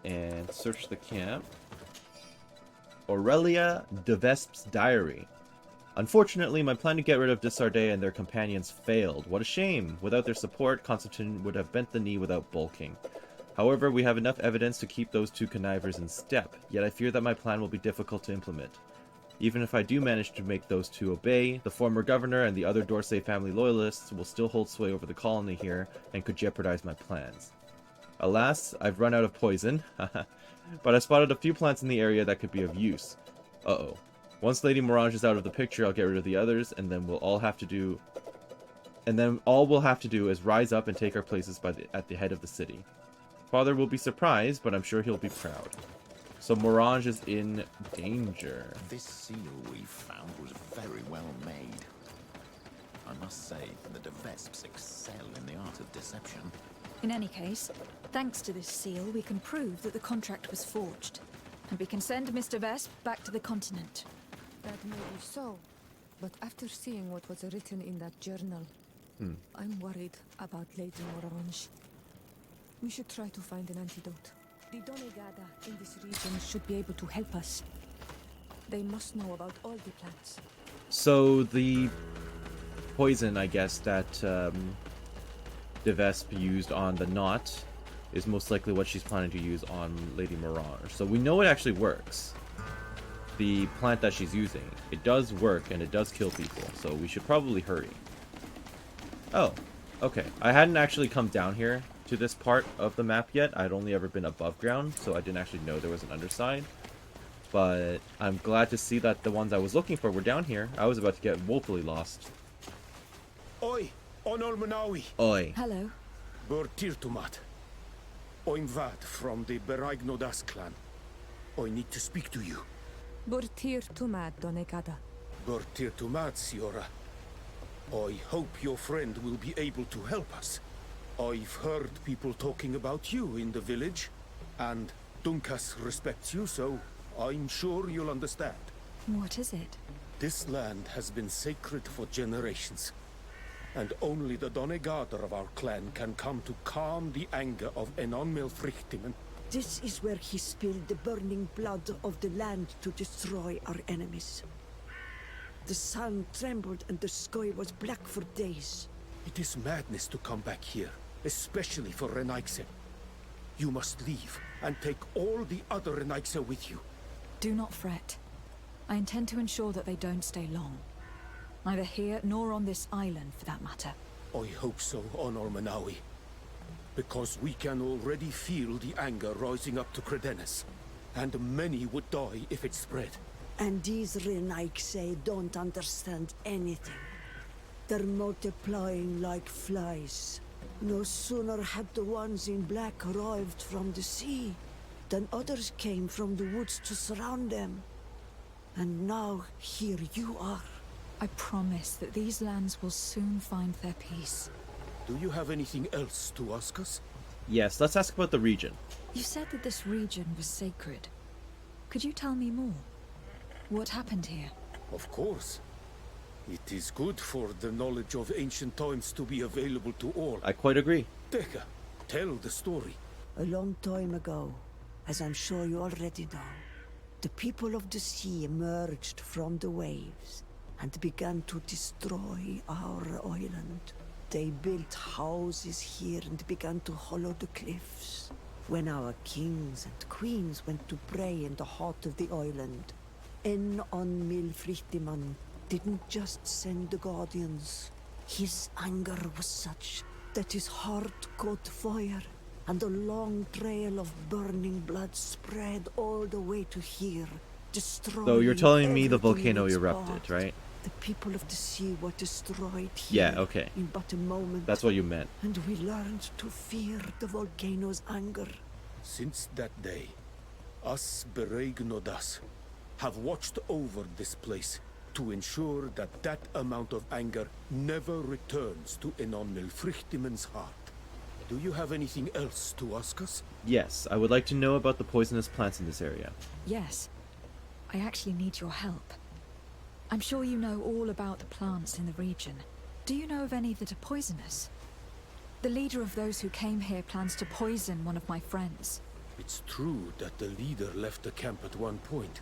And search the camp. Aurelia de Vespe's diary. Unfortunately, my plan to get rid of Desardet and their companions failed. What a shame! Without their support, Constantine would have bent the knee without bulking. However, we have enough evidence to keep those two connivers in step, yet I fear that my plan will be difficult to implement. Even if I do manage to make those two obey, the former governor and the other d'Orsay family loyalists will still hold sway over the colony here and could jeopardize my plans. Alas, I've run out of poison, but I spotted a few plants in the area that could be of use. Uh-oh. Once Lady Morange is out of the picture, I'll get rid of the others, and then all we'll have to do is rise up and take our places at the head of the city. Father will be surprised, but I'm sure he'll be proud. So Morange is in danger. This seal we found was very well made. I must say, the de Vespes excel in the art of deception. In any case, thanks to this seal, we can prove that the contract was forged. And we can send Mr. Vespe back to the continent. That may be so, but after seeing what was written in that journal, I'm worried about Lady Morange. We should try to find an antidote. The Donegada in this region should be able to help us. They must know about all the plants. So the poison, I guess, that de Vespe used on the knot is most likely what she's planning to use on Lady Morange. So we know it actually works. The plant that she's using, it does work and it does kill people, so we should probably hurry. Oh, okay. I hadn't actually come down here to this part of the map yet. I'd only ever been above ground, so I didn't actually know there was an underside. But I'm glad to see that the ones I was looking for were down here. I was about to get woefully lost. Oi, Onol Manawi. Oi. Hello. Burtirtumat. I'm Vad from the Beragnodas clan. I need to speak to you. Burtirtumat, Donegada. Burtirtumat, Siora. I hope your friend will be able to help us. I've heard people talking about you in the village, and Dunkas respects you, so I'm sure you'll understand. What is it? This land has been sacred for generations, and only the Donegada of our clan can come to calm the anger of Enon Melfrichtimen. This is where he spilled the burning blood of the land to destroy our enemies. The sun trembled and the sky was black for days. It is madness to come back here, especially for Renaigse. You must leave and take all the other Renaigse with you. Do not fret. I intend to ensure that they don't stay long. Neither here nor on this island, for that matter. I hope so, Onol Manawi. Because we can already feel the anger rising up to Credennis. And many would die if it spread. And these Renaigse don't understand anything. They're multiplying like flies. No sooner had the ones in black arrived from the sea than others came from the woods to surround them. And now here you are. I promise that these lands will soon find their peace. Do you have anything else to ask us? Yes, let's ask about the region. You said that this region was sacred. Could you tell me more? What happened here? Of course. It is good for the knowledge of ancient times to be available to all. I quite agree. Deka, tell the story. A long time ago, as I'm sure you already know, the people of the sea emerged from the waves and began to destroy our island. They built houses here and began to hollow the cliffs. When our kings and queens went to pray in the heart of the island, Enon Milfrichtiman didn't just send the guardians. His anger was such that his heart caught fire, and the long trail of burning blood spread all the way to here, destroying. So you're telling me the everything in volcano its erupted, path. right? The people of the sea were destroyed here. Yeah, okay. In but a moment. That's what you meant. And we learned to fear the volcano's anger. Since that day, us Bereignodas have watched over this place to ensure that that amount of anger never returns to Enon Nilfrictimen's heart. Do you have anything else to ask us? Yes, I would like to know about the poisonous plants in this area. Yes. I actually need your help. I'm sure you know all about the plants in the region. Do you know of any that are poisonous? The leader of those who came here plans to poison one of my friends. It's true that the leader left the camp at one point.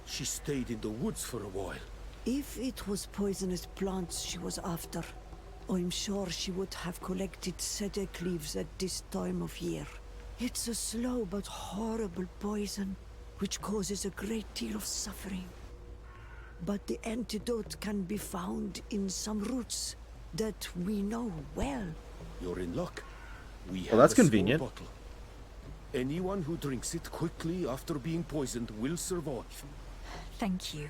She stayed in the woods for a while. If it was poisonous plants she was after, I'm sure she would have collected sedek leaves at this time of year. It's a slow but horrible poison, which causes a great deal of suffering. But the antidote can be found in some roots that we know well. You're in luck. We Well, have that's a small convenient. bottle. Anyone who drinks it quickly after being poisoned will survive. Thank you.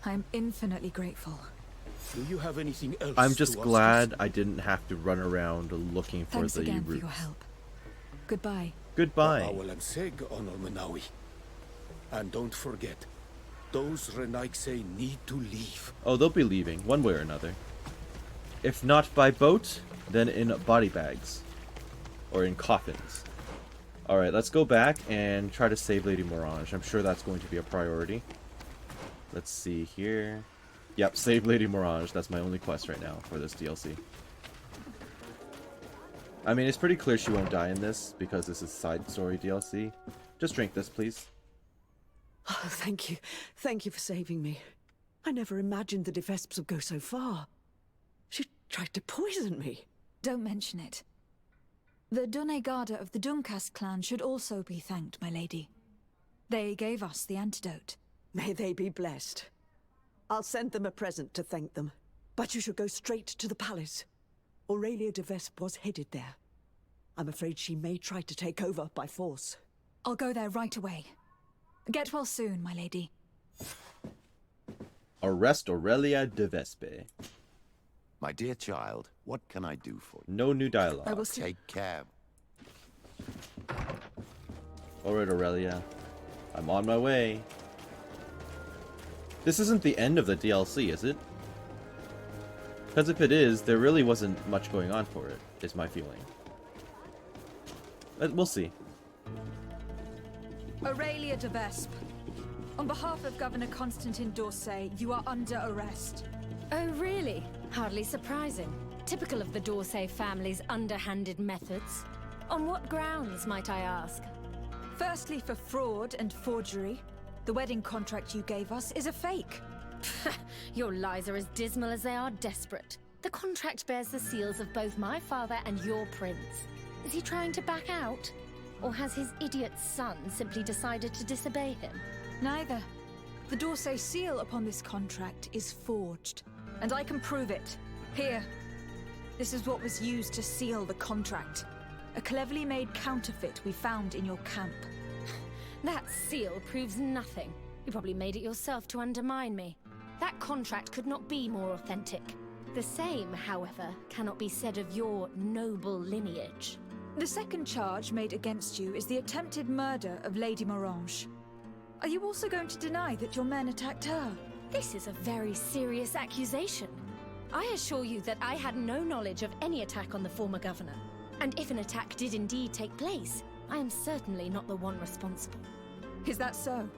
I'm infinitely grateful. Do you have anything else? I'm just to ask glad us? I didn't have to run around looking for Thanks the again roots. for your help. Goodbye. Goodbye. And don't forget, those Renaigse need to leave. Oh, they'll be leaving, one way or another. If not by boat, then in body bags. Or in coffins. Alright, let's go back and try to save Lady Morange. I'm sure that's going to be a priority. Let's see here. Yep, save Lady Morange. That's my only quest right now for this DLC. I mean, it's pretty clear she won't die in this, because this is side story DLC. Just drink this, please. Oh, thank you. Thank you for saving me. I never imagined the Vespes would go so far. She tried to poison me. Don't mention it. The Doneigada of the Dunkas clan should also be thanked, my lady. They gave us the antidote. May they be blessed. I'll send them a present to thank them. But you should go straight to the palace. Aurelia de Vespe was headed there. I'm afraid she may try to take over by force. I'll go there right away. Get well soon, my lady. Arrest Aurelia de Vespe. My dear child, what can I do for you? No new dialogue. I will see. Take care. Alright, Aurelia. I'm on my way. This isn't the end of the DLC, is it? Because if it is, there really wasn't much going on for it, is my feeling. But we'll see. Aurelia de Vespe. On behalf of Governor Constantin d'Orsay, you are under arrest. Oh, really? Hardly surprising. Typical of the d'Orsay family's underhanded methods. On what grounds, might I ask? Firstly, for fraud and forgery. The wedding contract you gave us is a fake. Your lies are as dismal as they are desperate. The contract bears the seals of both my father and your prince. Is he trying to back out? Or has his idiot son simply decided to disobey him? Neither. The d'Orsay seal upon this contract is forged, and I can prove it. Here. This is what was used to seal the contract. A cleverly made counterfeit we found in your camp. That seal proves nothing. You probably made it yourself to undermine me. That contract could not be more authentic. The same, however, cannot be said of your noble lineage. The second charge made against you is the attempted murder of Lady Morange. Are you also going to deny that your men attacked her? This is a very serious accusation. I assure you that I had no knowledge of any attack on the former governor. And if an attack did indeed take place, I am certainly not the one responsible. Is that so?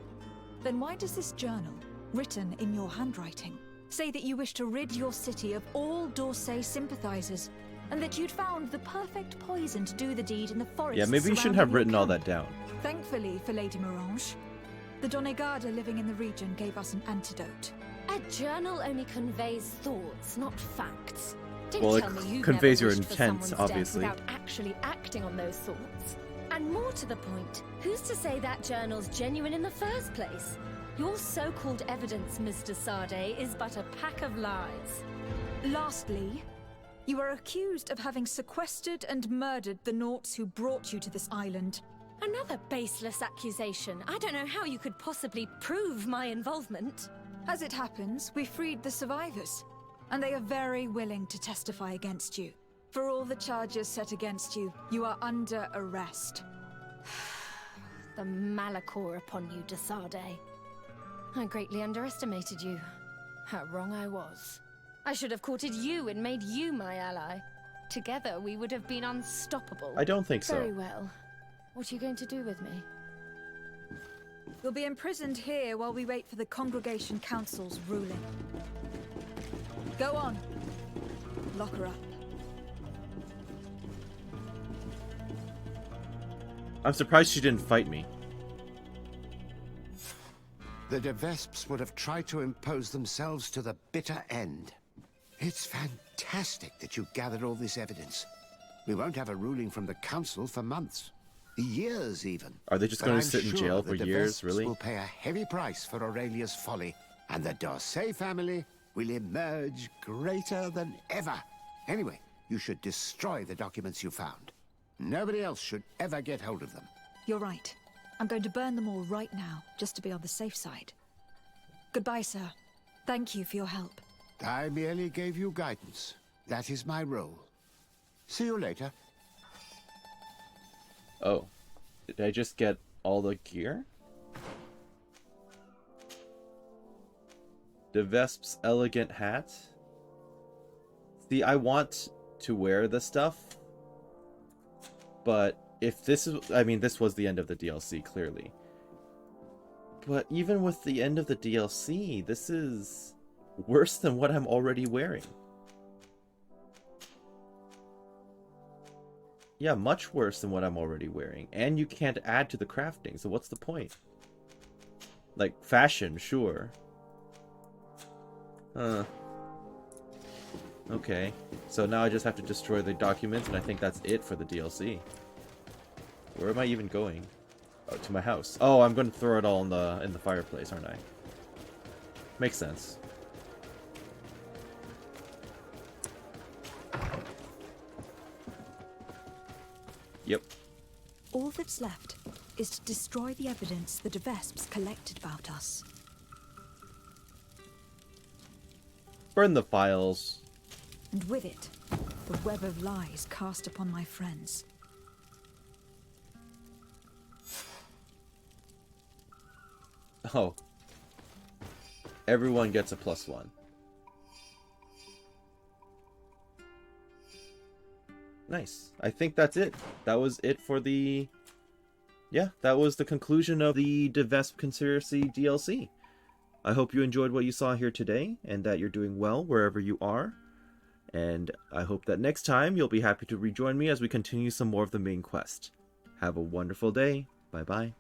Then why does this journal, written in your handwriting, say that you wish to rid your city of all d'Orsay sympathizers, and that you'd found the perfect poison to do the deed in the forest? Yeah, maybe you shouldn't have written all that down. Thankfully for Lady Morange, the Doneigada living in the region gave us an antidote. A journal only conveys thoughts, not facts. Don't Well, tell it me you conveys never your wished for intent, someone's obviously. death without actually acting on those thoughts. And more to the point, who's to say that journal's genuine in the first place? Your so-called evidence, Mr. Sade, is but a pack of lies. Lastly, You are accused of having sequestered and murdered the Naughts who brought you to this island. Another baseless accusation. I don't know how you could possibly prove my involvement. As it happens, we freed the survivors, and they are very willing to testify against you. For all the charges set against you, you are under arrest. The Malachor upon you, Desade. I greatly underestimated you. How wrong I was. I should have courted you and made you my ally. Together, we would have been unstoppable. I don't think so. Very well. What are you going to do with me? You'll be imprisoned here while we wait for the Congregation Council's ruling. Go on. Lock her up. I'm surprised she didn't fight me. The De Vespes would have tried to impose themselves to the bitter end. It's fantastic that you gathered all this evidence. We won't have a ruling from the council for months. Years, even. Are they just going to sit in jail for years, really? Will pay a heavy price for Aurelia's folly, and the D'Orsay family will emerge greater than ever. Anyway, you should destroy the documents you found. Nobody else should ever get hold of them. You're right. I'm going to burn them all right now, just to be on the safe side. Goodbye, sir. Thank you for your help. I merely gave you guidance. That is my role. See you later. Oh. Did I just get all the gear? De Vespe's elegant hat. See, I want to wear the stuff. But if this is... I mean, this was the end of the DLC, clearly. But even with the end of the DLC, this is worse than what I'm already wearing. Yeah, much worse than what I'm already wearing. And you can't add to the crafting, so what's the point? Like, fashion, sure. Okay. So now I just have to destroy the documents, and I think that's it for the DLC. Where am I even going? Oh, to my house. Oh, I'm going to throw it all in the fireplace, aren't I? Makes sense. Yep. All that's left is to destroy the evidence the De Vespes collected about us. Burn the files. And with it, the web of lies cast upon my friends. Oh. Everyone gets a +1. Nice. I think that's it. That was it for the... Yeah, that was the conclusion of the De Vespe Conspiracy DLC. I hope you enjoyed what you saw here today, and that you're doing well wherever you are. And I hope that next time you'll be happy to rejoin me as we continue some more of the main quest. Have a wonderful day. Bye-bye.